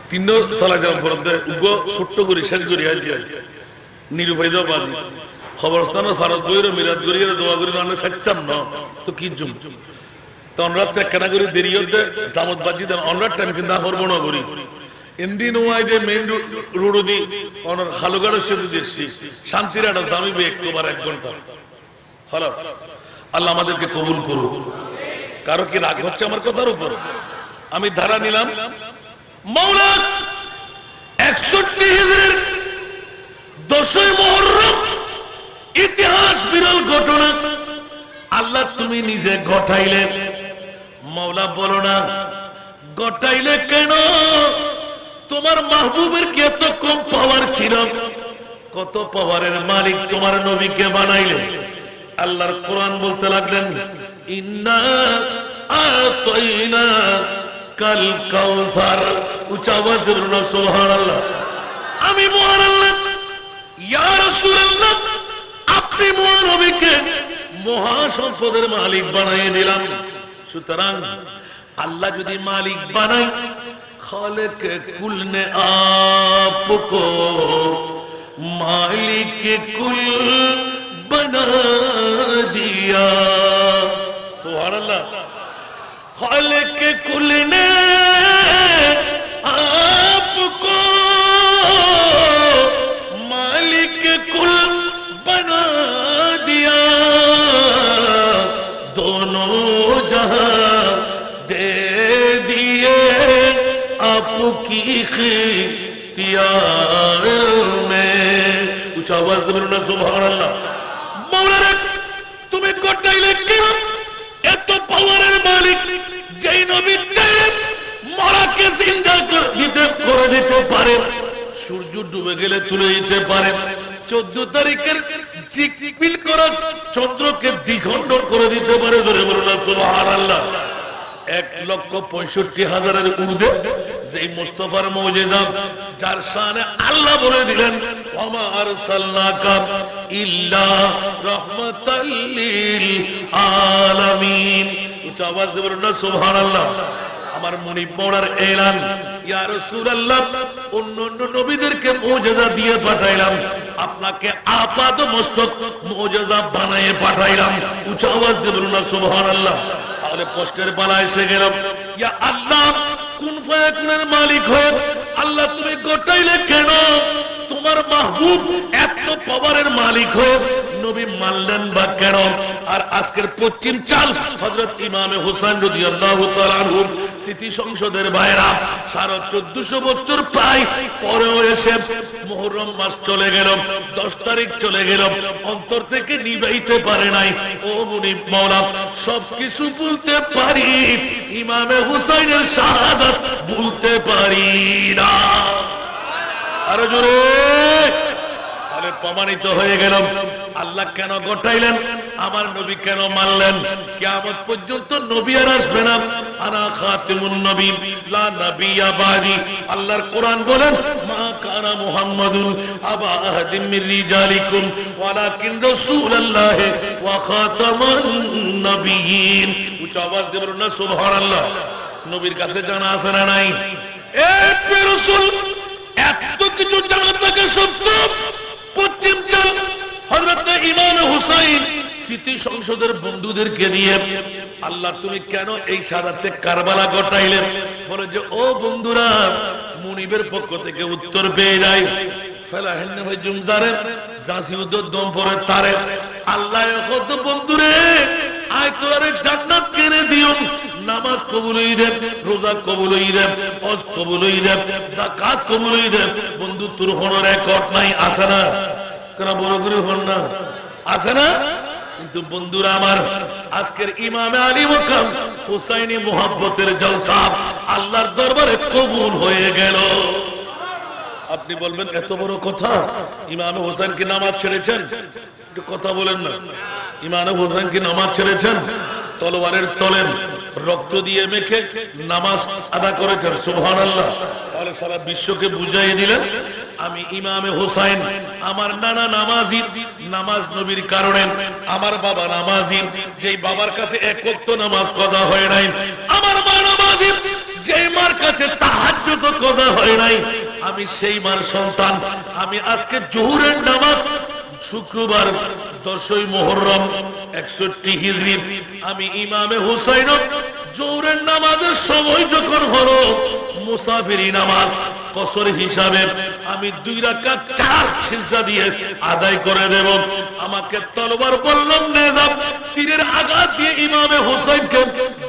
তিন চলা যাওয়ার ফরত উগো ছোট্ট করি শেষ করি আজ নিরুপায় দাও বাজি খবরস্থান ফারত বইরে মিরাত করিয়ে দোয়া করি না সাইতাম না তো কি জন্য তো অনুরাত কেনা করি দেরি হতে জামত বাজি দেন অনুরাত টাইম কিন্তু করবো না করি ইন্দিন ওয়াই যে মেইন রোড দি অনর খালুগাড়ের সাথে দেখছি শান্তির একটা জামি বে একবার 1 ঘন্টা খালাস। আল্লাহ আমাদেরকে কবুল করুন। কারো কি রাগ হচ্ছে আমার কথার উপর? আমি ধারা নিলাম মাওলা 61 হিজরির 10ই মুহররম, ইতিহাস বিরল ঘটনা আল্লাহ তুমি নিজে ঘটাইলে। মাওলা বলো না ঘটাইলে কেন? তোমার মাহবুবের কি এত কম পাওয়ার ছিল? কত পাওয়ারের মালিক তোমার নবীকে বানাইলে। আল্লাহর কোরআন বলতে লাগলেন ইন্না আতাইনা কাল কাউসার, উচ্চ আওয়াজ দিয়ে বলুন সুবহানাল্লাহ। আমি মহান আল্লাহ ইয়া রাসূলুল্লাহ, আপনি মহান নবীকে মহা সম্পদের মালিক বানিয়ে দিলাম। সুতরাং আল্লাহ যদি মালিক বানাই, खालिक कुल ने आपको मालिक कुल बना दिया। सुभान अल्लाह। खालिक कुल ने आपको मालिक कुल बना दिया, दोनों जहां दे दिए आपकी इख्तियार में। उच्च आवाज से बोलना सुभान अल्लाह। मौला रे তুমি কোটাইলে কেন? এত পাওয়ারের মালিক যেই নবী চাইলে মরাকে জিন্দা করে দিতে পারে, সূর্য ডুবে গেলে তুলে দিতে পারে, 14 তারিখের চিকপিল করা চন্দ্রকে দ্বিখণ্ডন করে দিতে পারে। জোরে বলুন সুবহানাল্লাহ। 1,65,000 ঊর্ধ্বে যেই মুস্তাফার মুজিজা, যার শানে আল্লাহ বলে দিলেন ওয়া আরসালনাকা ইল্লা রাহমাতাল লিল আলামিন। উচ্চ আওয়াজ দিয়ে বলুন না সুবহানাল্লাহ। আমার মুনিব মওলার এলান ইয়া রাসূলুল্লাহ, অন্যান্য নবীদেরকে মুজিজা দিয়ে পাঠাইলাম, আপনাকে আপাদ মস্তক মুজিজা বানিয়ে পাঠাইলাম। উচ্চ আওয়াজ দিয়ে বলুন না সুবহানাল্লাহ। তাহলে পোস্টের বালা এসে গেল, ইয়া আল্লাহ কুন ফায়াকুনের মালিক হয়ে আল্লাহ তুমি গোটাইলে কেন? তোমার মাহবুব এত পাওয়ারের মালিক হয়ে নবী মানলেন বা কেন? আর আজকের পশ্চিম চাল হযরত ইমামে হোসেন রাদিয়াল্লাহু তাআলা আনহু স্মৃতি সংসদের বাইরা 1450 বছর প্রায় পরেও এসে মুহররম মাস চলে গেল, 10 তারিখ চলে গেল, অন্তর থেকে নিবাইতে পারে নাই। ও মুনিব মাওলা, সবকিছু বলতে পারি, ইমামে হুসাইনের শাহাদাত বলতে পারি না। আরে জোরে তাহলে প্রমাণিত হয়ে গেল আল্লাহ কেন ঘটাইলেন, আমার নবী কেন মানলেন। কিয়ামত পর্যন্ত নবী আর আসবে না। আনা খাতিমুন নবী লা নাবিয়্যা বাদি। আল্লাহর কোরআন বলেন মা কানা মুহাম্মাদুন আবা আহাদিম মির রিজালিকুম ওয়ালাকিন রাসূলুল্লাহ ওয়া খাতামান নবিয়্যিন। উচ্চ আওয়াজ দিয়ে বলুন না সুবহানাল্লাহ। নবীর কাছে জানা আছে না নাই? এ রাসূল এত কিছু জানা থাকে সত্য। পশ্চিম চাল হযরত ইমাম হুসাইন স্মৃতি সংসদের বন্ধুদেরকে নিয়ে আল্লাহ তুমি কেন এই সারাতে কারবালা ঘটাইলেন? বলে যে ও বন্ধুরা, মুনিবের পক্ষ থেকে উত্তর পেয়ে যায় ফেলাহেন ভাই জুমজারে জাসিউদ্দ দম পরে তারে আল্লাহ কত বন্ধুরে আয় তোরে জান্নাত কিনে দিও, নামাজ কবুল হই রে, রোজা কবুল হই রে, হজ কবুল হই রে, যাকাত কবুল হই রে। বন্ধু তোর কোনো রেকর্ড নাই, আছে না? কেন বড় করে হন না, আছে না? কিন্তু বন্ধুরা আমার, আজকের ইমামে আলী মাকাম হুসাইনি মুহাব্বতের জলসা আল্লাহর দরবারে কবুল হয়ে গেল। আপনি বলবেন এত বড় কথা, ইমামে হুসাইন কি নামাজ ছেড়েছেন? একটু কথা বলেন না। ইমামে হুসাইন কি নামাজ ছেড়েছেন? তলোয়ারের তলেন রক্ত দিয়ে মেখে নামাজ আদা করেছেন। সুবহানাল্লাহ। তাহলে সারা বিশ্বকে বুঝাইয়ে দিলেন আমি ইমামে হুসাইন, আমার নানা নামাজি, নামাজ নবীর কারণে আমার বাবা নামাজি, যেই বাবার কাছে এক ওয়াক্ত নামাজ কাজা হয় নাই, আমার মা নামাজি, যেই মার কাছে তাহাজ্জুদ কাজা হয় নাই, আমি সেই মার সন্তান। আমি আজকে জোহরের নামাজ শুক্রবার 10ই মুহররম 61 হিজরি, আমি ইমামে হুসাইন জোহরের নামাজের সময় যখন হলো মুসাফিরি নামাজ কসর হিসাবে আমি 2 রাকাত 4 সিজদা দিয়ে আদায় করে দেব। আমাকে তলোয়ার বললাম নেজাব তীরের আঘাত দিয়ে ইমামে হুসাইনকে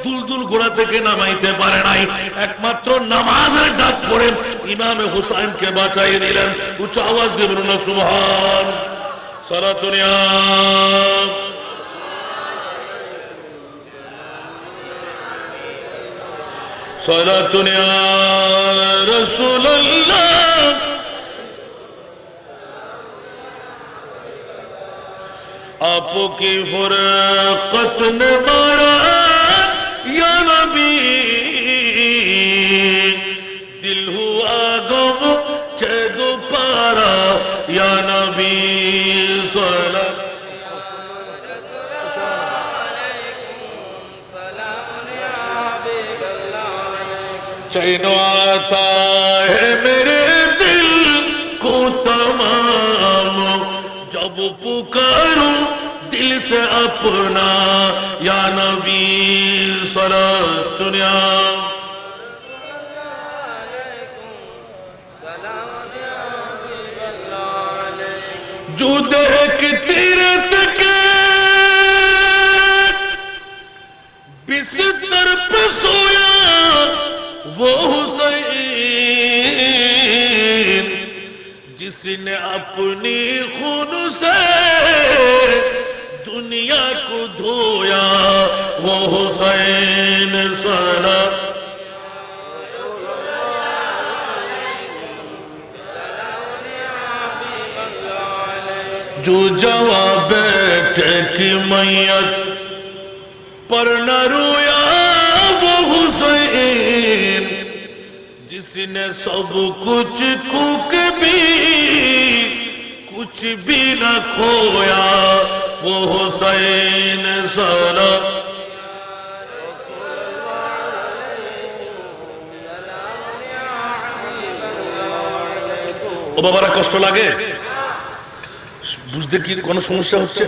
দুলদুল ঘোড়া থেকে নামাইতে পারে নাই, একমাত্র নামাজের ডাক পড়ে ইমামে হুসাইনকে বাঁচাই দিলেন। উচ্চ আওয়াজ দিয়ে বলুন না সুবহান। সালাতুন ইয়া সালাতুন ইয়া রাসূলুল্লাহ। आपकी फुरकत ने मारा या नबी, दिल हुआ गम चैदो पारा या नबी सल्लल्लाहु चैन आता है मेरे दिल को तमाम, जब पुकारूं दिल से अपना या नबी सल्लल्लाहु जो देखती रहत के बिस्तर पे सोया वो हुसैन, जिसने अपनी खून से दुनिया को धोया वो हुसैन सल्लल्लाहु। जो जवाब बैठे की मैयत पर न रोया वो हुसैन, जिसने सब कुछ खो के भी कुछ भी न खोया वो हुसैन सल्लल्लाहु। ও বাবারা কষ্ট লাগে বুঝতে, কি কোনো সমস্যা হচ্ছে?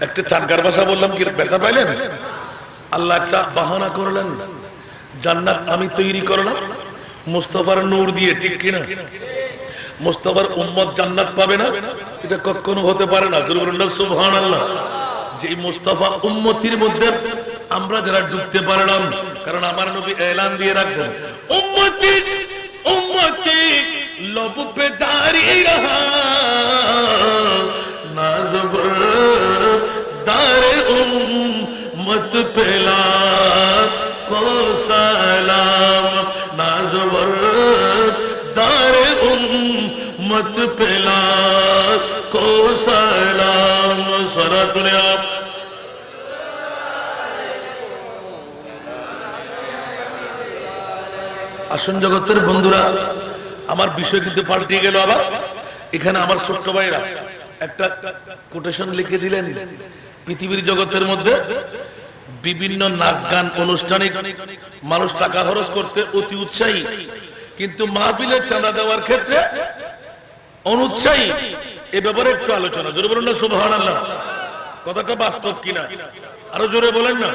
একটা চাটগার ভাষা বললাম, কি ব্যথা পাইলেন? আল্লাহ একটা বাহানা করলেন, জান্নাত আমি তৈরি করলাম মুস্তাফার নূর দিয়ে, ঠিক কিনা? মুস্তাফার উম্মত জান্নাত পাবে না, এটা কখনো হতে পারে না। সুবহানাল্লাহ। যে মুস্তাফা উম্মতির মধ্যে আমরা যারা ঢুকতে পারলাম, কারণ আমার নবী এলান দিয়ে রাখবেন উম্মতি উম্মতি लब पे जारी रहा नाज़बर दारे उम्मत पेला को सलाम, नाज़बर दारे उम्मत पेला সালাতুন ইয়া আসন জগতের বন্ধুরা, আমার বিষয় কিন্তু পাল্টে গেল। আবার এখানে আমার ছোট্ট ভাইরা একটা কোটেশন লিখে দিলেন, পৃথিবীর জগতের মধ্যে বিভিন্ন নাচ গান অনুষ্ঠানে মানুষ টাকা খরচ করতে অতি উৎসাহী, কিন্তু মাহফিলের চাঁদা দেওয়ার ক্ষেত্রে অনুৎসাহী। এ ব্যাপারে একটু আলোচনা। জোরে বলুন না সুবহানাল্লাহ। কথাটা বাস্তব কিনা আরো জোরে বলেন না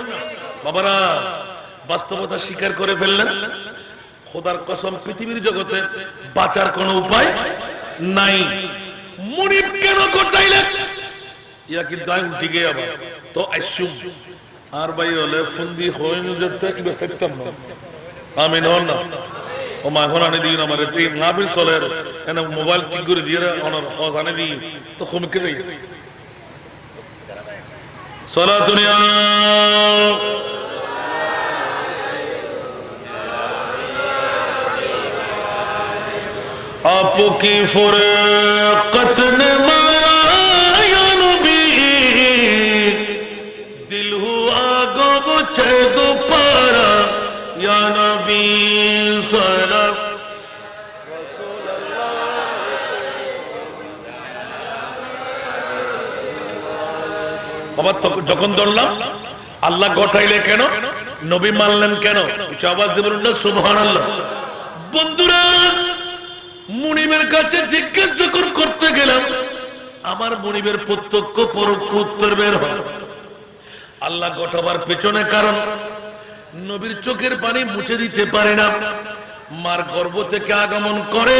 বাবারা। বাস্তবতা স্বীকার করে ফেললেন। খোদার কসম, পৃথিবীর জগতে বাঁচার কোনো উপায় নাই। মুনিব কেন ঘটাইলেন? ইয়া কিন্তু আই উঠি গে আবার তো আইসুম আর ভাই হলে ফন্দি হইন যেতে ইবে সেপ্তাম না আমিন হন না ও মা এখন আনে দিন আমার এই মাহফিল চলে এনে মোবাইল ঠিক করে দিয়ে অনর খোঁজ আনে দিই তো কমকে যাই সালাতুন ইয়া आपकी फुरकत ने मारा या नबी, दिल हुआ गो छेद पारा या नबी सलाम। বাবা যখন ধরলাম আল্লাহ ঘটাইলে কেন, নবী মানলেন কেন? কিছু আওয়াজ দিয়ে বলুন না সুবহানাল্লাহ। বন্ধুরা, মুনিবের কাছে জিজ্ঞেস যখন করতে গেলাম, আমার মুনিবের প্রত্যক্ষ পরোক্ষ উত্তর বের হয়। আল্লাহ ঘটাবার পেছনে কারণ নবীর চোখের পানি মুছে দিতে পারে না। মার গর্ভ থেকে আগমন করে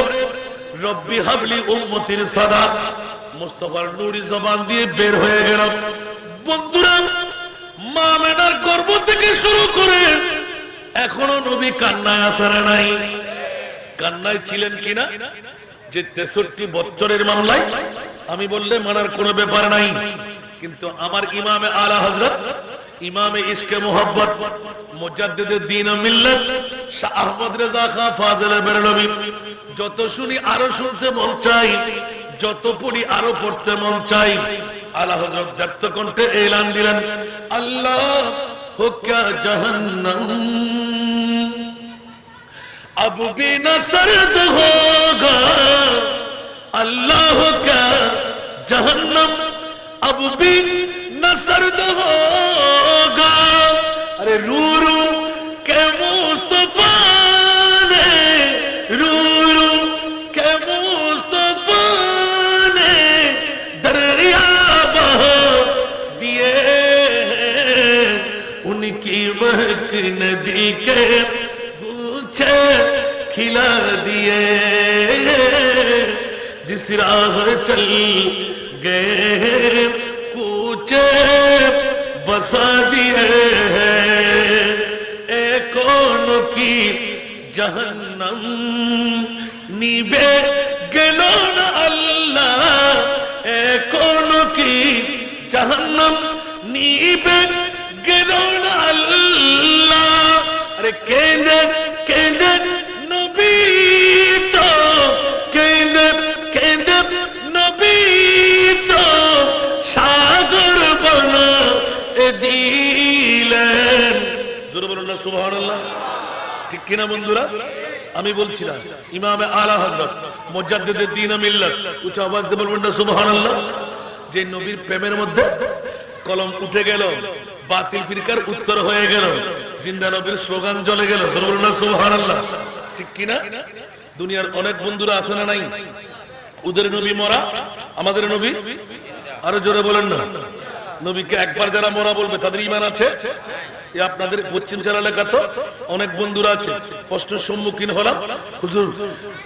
রব্বি হাবলি উম্মতির সাদা মুস্তাফার নূরি জবান দিয়ে বের হয়ে গেল। বন্ধুরা, মা মেনার গর্ভ থেকে শুরু করে এখনো নবী কান্নায় আসারে নাই। কান্নায় ছিলেন কিনা যে 63 বছরের মামলায় আমি বললে মানার কোনো ব্যাপার নাই, কিন্তু আমার ইমামে আলা হযরত ইমামে ইশকে মোহাব্বত মুজাদ্দিদে দ্বীন ও মিল্লাত শাহ আহমদ রেজা খান ফাজিল বেরলভী যত শুনি আরো শুনতে মন চাই, যত পড়ি আরো পড়তে মন চাই। আলা হযরত ব্যক্ত কণ্ঠে এলান দিলেন, আল্লাহ হো ক্যা জাহান্নাম अब भी न सर्द होगा, अल्लाह का जहन्नम अब भी न सर्द होगा। अरे रू रू के मुस्तफा ने, रू रू के मुस्तफा ने दरिया बहा दिए, उनकी महक नदी के खिला दिए, जिस राह चल गए पूछे बसा दिए, ए कौन की जहन्नम निभे गेलो ना अल्लाह, ए कौन की जहन्नम निभे गेलो ना अल्लाह। अरे केंद्र केंद्र नबी तो केंद्र केंद्र नबी तो सागर बना दिलेन। জোরে বলুন না সুবহানাল্লাহ। ঠিক কিনা বন্ধুরা? আমি বলছি না, ইমামে আলা হযরত মুজাদ্দিদে দ্বীন ও মিল্লাত, উচ্চ আওয়াজ দিয়ে বলুন না সুবহানাল্লাহ। যে নবীর প্রেমের মধ্যে কলম উঠে গেল, বাতিল ফিরকার উত্তর হয়ে গেল, জিন্দা নবীর স্লোগান জ্বলে গেল। সুবহানাল্লাহ। ঠিক কিনা? দুনিয়ার অনেক বন্ধুরা আছে না নাই? ওদের নবী মরা, আমাদের নবী আরো জোরে বলেন না। নবীকে একবার যারা মরা বলবে তাদের ঈমান আছে। আপনাদের পশ্চিম জেলা এলাকা তো অনেক বন্ধুরা আছে, প্রশ্নের সম্মুখীন হলাম, হুজুর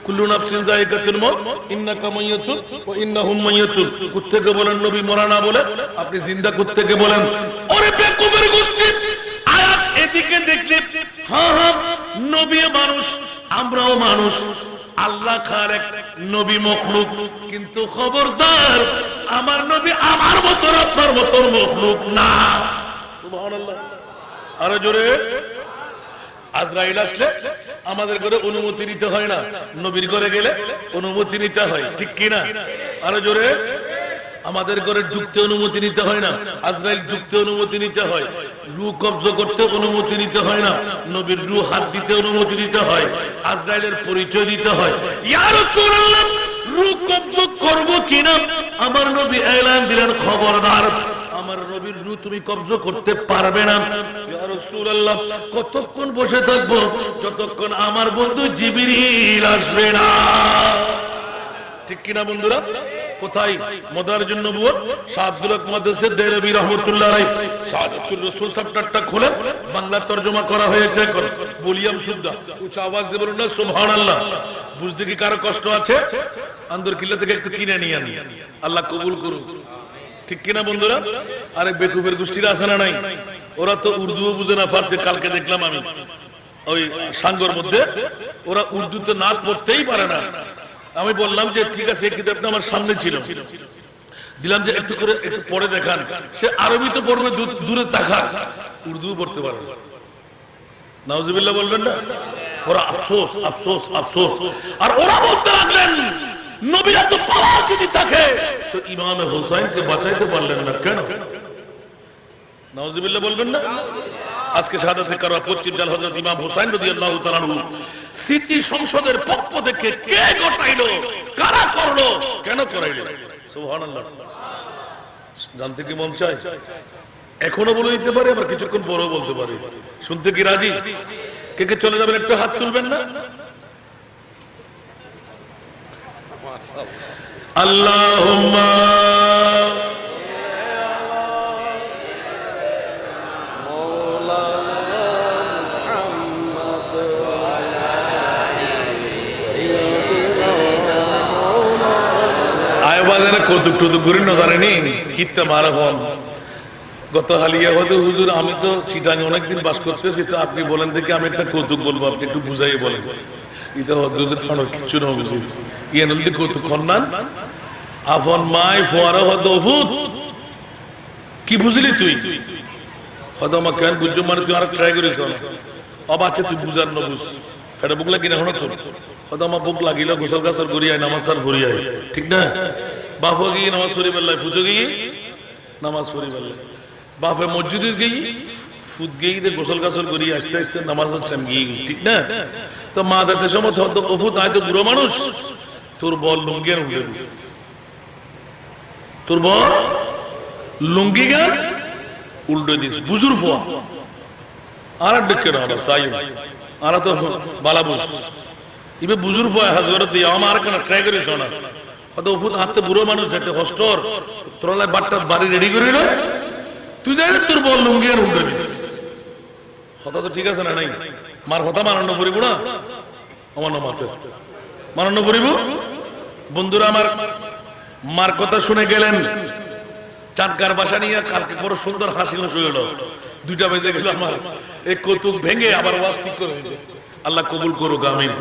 কুল্লু নাফসিন যায়িকাতুল মউত ইন্নাকা মাইয়াতুন ওয়া ইন্নাহুম মাইয়াতুন, কোত্থেকে বলেন নবী মরা না বলে আপনি জিন্দা কোত্থেকে বলেন? ওরে বেকুবের গোষ্ঠী, আয়াত এদিকে দেখলে হ্যাঁ হ্যাঁ নবী মানুষ, আমরাও মানুষ, আল্লাহ খালেক, নবী মখলুক, কিন্তু খবরদার আমার নবী আমার মত আপনার মত মখলুক না। সুবহানাল্লাহ। আরো জোরে। আজরাইল আসলে আমাদের ঘরে অনুমতি নিতে হয় না, নবীর ঘরে গেলে অনুমতি নিতে হয়। ঠিক কিনা? আরো জোরে। আমাদের ঘরে ঢুকতে অনুমতি নিতে হয় না, আজরাইল ঢুকতে অনুমতি নিতে হয়, রূহ কবজ করতে অনুমতি নিতে হয় না, নবীর রূহ হাত দিতে অনুমতি দিতে হয়, আজরাইলের পরিচয় দিতে হয়। ইয়া রাসূলুল্লাহ, রূহ কবজ করব কিনা আমার নবী এলান দিলেন, খবরদার আমার নবীর রূহ তুমি কবজ করতে পারবে না। ইয়া রাসূলুল্লাহ, কতক্ষণ বসে থাকবো? যতক্ষণ আমার বন্ধু জিবরিল আসবে না। ঠিক কিনা বন্ধুরা? কোথায়? মাদারিজুন নবুওয়াত, শাহ আব্দুল হক মাদ্রাসা দেহলভী রাহমাতুল্লাহ আলাইহি সাহাদাতুর রাসূল চ্যাপ্টারটা খুলে বাংলা তরজমা করা হয়েছে। বলিয়াম শুদ্ধ, উচ্চ আওয়াজ দিয়ে বলুন না সুবহানাল্লাহ। বুঝতে কি কারো কষ্ট আছে? আন্দর কিল্লা থেকে একটু কিনে নিয়ে আনি, আল্লাহ কবুল করুক। ঠিক কিনা বন্ধুরা? আরে বেকুফের গোষ্ঠীরা আছে না নাই? ওরা তো উর্দুও বুঝে না, ফার্সি। কালকে দেখলাম আমি ওই সাঙ্গর মধ্যে, ওরা উর্দুতে না পড়তেই পারে না। আমি বললাম যে ঠিক আছে, এই কিতাবটা আমার সামনে ছিল, দিলাম যে একটু করে একটু পড়ে দেখান। সে আরবি তো পড়বে, দূরে তাকা, উর্দু পড়তে পারে। নাউজুবিল্লাহ বলবেন না? ওরা আফসোস আফসোস আফসোস। আর ওরা বলতে লাগলেন, নবীরা তো পাওয়ার যদি থাকে তো ইমাম হোসাইনকে বাঁচাইতে পারলেন না কেন? নাউজুবিল্লাহ বলবেন না? আজকে শাহাদাতে কারওয়া পশ্চিম জাল হযরত ইমাম হোসাইন রাদিয়াল্লাহু তাআলা আনহু সিটি সংসদের পক্ষ থেকে কে ঘটাইলো, কারা করলো, কেন করাইলো? সুবহানাল্লাহ। জানতে কি মন চায়? এখনো বলে দিতে পারে, আবার কিছুক্ষণ পরেও বলতে পারে। শুনতে কি রাজি? কে কে চলে যাবেন একটু হাত তুলবেন না? আল্লাহুম্মা কৌতুক টুতুক করি না জানেনি কিত্তা মারা হন। গত হালিয়া হয়তো হুজুর আমি তো সিটাং অনেকদিন বাস করতেছি, তো আপনি বলেন দেখি আমি একটা কৌতুক বলবো, আপনি একটু বুঝাই বলেন। এটা হদ্দুজের খানোর কিচ্ছু না বুঝি ইয়ে নদী কৌতুক খন্নান আফন মাই ফোয়ারা হদ ওফুত কি বুঝলি তুই? হয়তো আমার কেন বুঝছো মানে তুই আর ট্রাই করিস অব আছে, তুই বুঝার না বুঝ ফেটা বুক লাগি না হনো তোর। হয়তো আমার বুক লাগিল গোসল গাছর গড়িয়ায় নামাজ আর গড়িয়ায়, ঠিক না? বাফ গিয়ে নামাজ পড়ি বেল্লায়, ফুটো গিয়ে নামাজ পড়ি বেল্লায়, বাফে মসজিদে গিয়ে ফুট গিয়ে গোসল গাছর গড়িয়ে আস্তে আস্তে নামাজ টাইম গিয়ে, ঠিক না? তো মা যাতে সময় হয়তো ওফুত হয়তো বুড়ো মানুষ, তোর বল লুঙ্গি আর উঠে দিস, তোর বল লুঙ্গি গান উল্টে দিস, বুজুর ফোয়া আর ডেকে না সাই আর তো বালাবুস ইবে বুজুর ফোয়া হাজরত দিয়ে আমার কেন ট্রাই করিস না। হয়তো ওফুত হাতে বুড়ো মানুষ যাতে হস্টর তোরালায় বাট্টা বাড়ি রেডি করে রে, তুই যাই তোর বল লুঙ্গি আর উল্টে দিস। কথা তো ঠিক আছে না নাই? মার কথা মানান্ন করিব না, আমার মাথে মানান্ন করিব। বন্ধুরা আমার মার কথা শুনে গেলেন চাঁদকার বাসা নিয়ে, কালকে বড় সুন্দর হাসিল শুয়ে 2টা বেজে গেল, আমার এই কৌতুক ভেঙে আবার ওয়াজ ঠিক করে আল্লাহ কবুল করুক আমিন।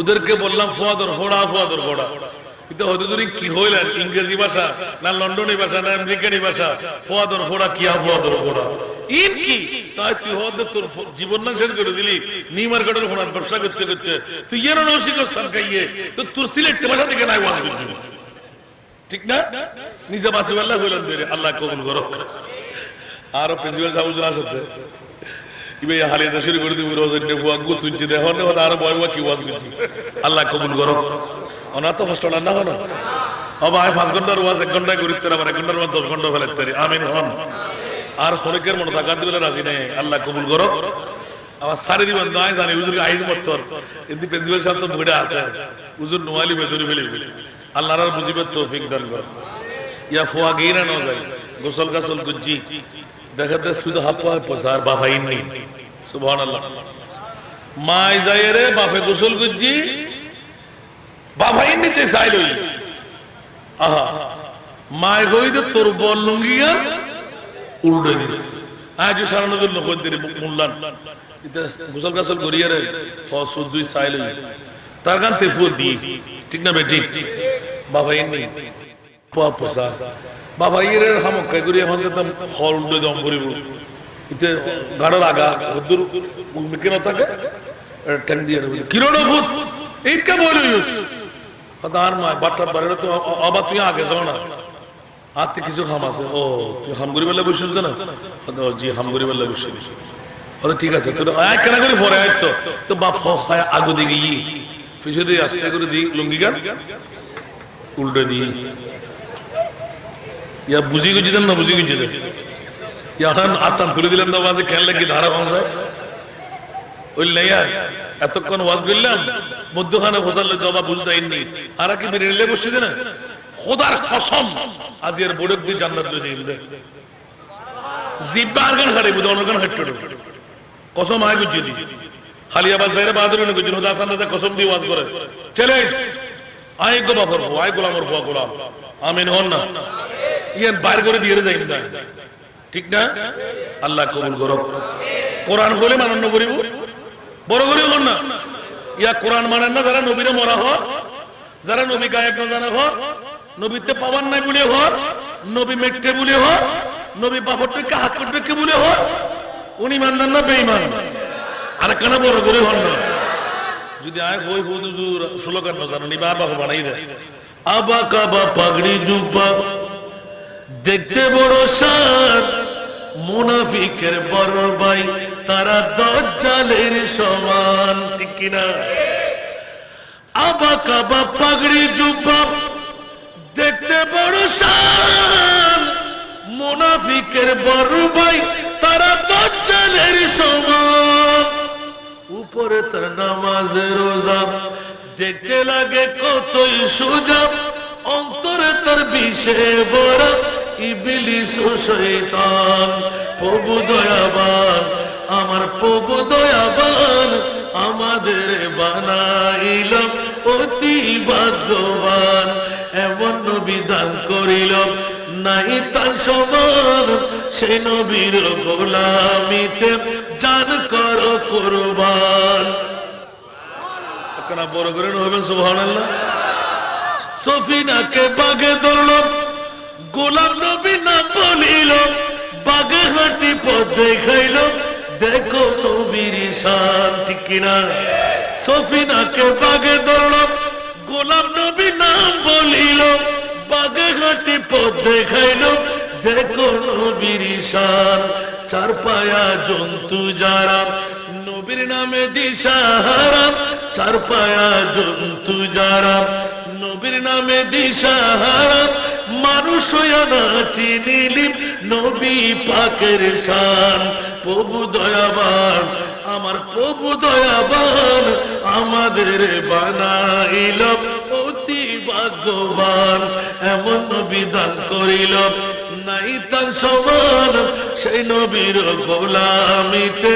ওদেরকে বললাম ফুয়াদর ফোড়া ফুয়াদর ফোড়া, কিন্তু হয়তো কি হইলেন ইংরেজি ভাষা না লন্ডনী ভাষা না আমেরিকানি ভাষা, ফুয়াদর ফোড়া কিয়া ফুয়াদর ফোড়া ইন কি? তাই তুই হয়তো তোর জীবন না শেষ করে দিলি নিমার কাটার ফোনার ব্যবসা করতে করতে তুই এর নসিকর সরকাইয়ে তো তোর সিলেক্ট ভাষা থেকে নাই ওয়াজ করছিস, ঠিক না? নিজে বাসি আল্লাহ হইলেন দেরে আল্লাহ কবুল করুক। আর প্রিন্সিপাল সাহেব আসতে ইবে হালিয়া শুরু করে দিবি রোজনে বুয়াগু তুইতে দেখো না আর বয় বয় কি ওয়াজ করছি, আল্লাহ কবুল করুক। ওনা তো কষ্ট না হলো বাবা 5 ঘন্টার ওয়াজ 1 ঘন্টায় করিতে আবার 1 ঘন্টার মধ্যে 10 ঘন্টা ফেলাতে পারি, আমিন হন। আর শরীকের মনে থাকার দিলে রাজি নেই, আল্লাহ কবুল করুক। আবার সারি দিবেন নাই জানি হুজুর আইন মত কিন্তু প্রিন্সিপাল সাহেব তো বইটা আছে হুজুর নোয়ালি বেদুরি ফেলিবি, আল্লাহর আর বুঝিবে তৌফিক দান কর। ইয়া ফুয়া গিরা না যায় গোসল গাসল গুজি দেখাতে শুধু হাপ্পা পসার বাফাইন নেই, সুবহানাল্লাহ। মাই যায় রে বাফে গোসল গুজি বাফাইন নিতে চাইলই, আহা মাই কই তো তোর বল লুঙ্গিয়া উল্টে দিস। আজ সারানোর লোক মুল্লান এটা গোসল গাসল করিয়া রে ফসুদ্দুই চাইলই তার গান তেফু দি, ঠিক না বেটি? বাফাইন নেই পয়সা বাফাইয়ের হামক্কাই করি এখন যেতাম হল উল্টে দম করিব ইতে গাড়ার আগা হদ্দুর কেন থাকে ট্যাং দিয়ে কিরণ ফুট এইটা বলিস আর মা বাট্টা বাড়ি তো আবার তুই আগে যাও না, আর তুই কিছু হাম আছে। ও তুই হামগুড়ি বেলা বসিস না? জি হামগুড়ি বেলা বসে। ঠিক আছে, তোর কেনা করে পরে আয় তো বাপ আগু দিকে পিছু দিয়ে আস্তে করে দিই লুঙ্গি গান উল্টে দিই ইয়া বুঝি গুজি দেন না, বুঝি গুজি দেন ইয়ান আত্মান তুলে দিলেন না, বাজে খেয়াল লাগি ধারা ভাষায় ওই লাইয়া এতক্ষণ ওয়াজ করলাম মধ্যখানে ফসালে জবা বুঝতে আইনি আর কি বেরিয়ে বসে দে না। খোদার কসম আজ এর বড়ক দিয়ে জান্নাত লয়ে যাইল দে জিব্বা আর গান হারে বুঝ অনগান হাট্টো কসম আয় গুজি দি হালিয়াবাদ যাইরে বাহাদুরি ন গুজি হুদা সামনে যা কসম দিয়ে ওয়াজ করে চলেস আয় গো বাফর আয় গোলামর ফুয়া গোলাম আমিন হন না ইয়ান বাইর করে দিয়ে যাই না, ঠিক না? আল্লাহ কবুল করো। কোরআন হলে মান্য করিব বড় করে হন না। ইয়া কোরআন মানেন না যারা নবীরে মরা হর, যারা নবী গায়েব না জানা হর, নবীতে পাওয়ার নাই বলে হর, নবী মেটে বলে হর, নবী বাফরটাকে হাত করতে বলে হর, উনি মানদান না বেঈমান আর কেন বড় করে হন না। যদি আয় হই হুজুর স্লোগান না জানো নিবা বাবা বানাই দেয় আবা কাবা পাগড়ি জুব্বা দেখতে বড় শান, মুনাফিকের বড় ভাই তারা দাজ্জালের সমান, ঠিক কি না? আবা কাবা পাগড়ি জুব্বা দেখতে বড় শান, মুনাফিকের বড় ভাই তারা দাজ্জালের সমান। উপরে তার নামাজের রোজা দেখতে লাগে কতই সোজা, অন্তরে তার বিষে ভরা ইবলিস ও শয়তান। প্রভু দয়াবান আমার প্রভু দয়াবান, আমাদের বানাইলাম অতি ভাগ্যবান। এমন নবী দান করিল নাই তার সমান, সে নবীর গোলামিতে জান করো কুরবান। বড় করে হবেন সুবহানাল্লাহ। সফিনাকে বাগে ধরল গোলাম নবী নাম বলিল, বাগে হাঁটি পথ দেখাইল দেখো নবীর শান, ঠিক কিনা? সফিনাকে বাগে ধরল গোলাম নবী নাম বলিল, বাগে হাঁটি পথ দেখাইল দেখো নবীর শান। চার পায়া জন্তু যারা নবীর নামে দিশাহারা, চার পায়া জন্তু যারা নবীর নামে দিশাহারা, মানুষ হইয়া না চিনিলি নবী পাকের শান। প্রভু দয়াবান আমার প্রভু দয়াবান, আমাদের বানাইল অতি ভাগ্যবান। এমন নবী দান করিল নাই তার সমান, সেই নবীর গোলামিতে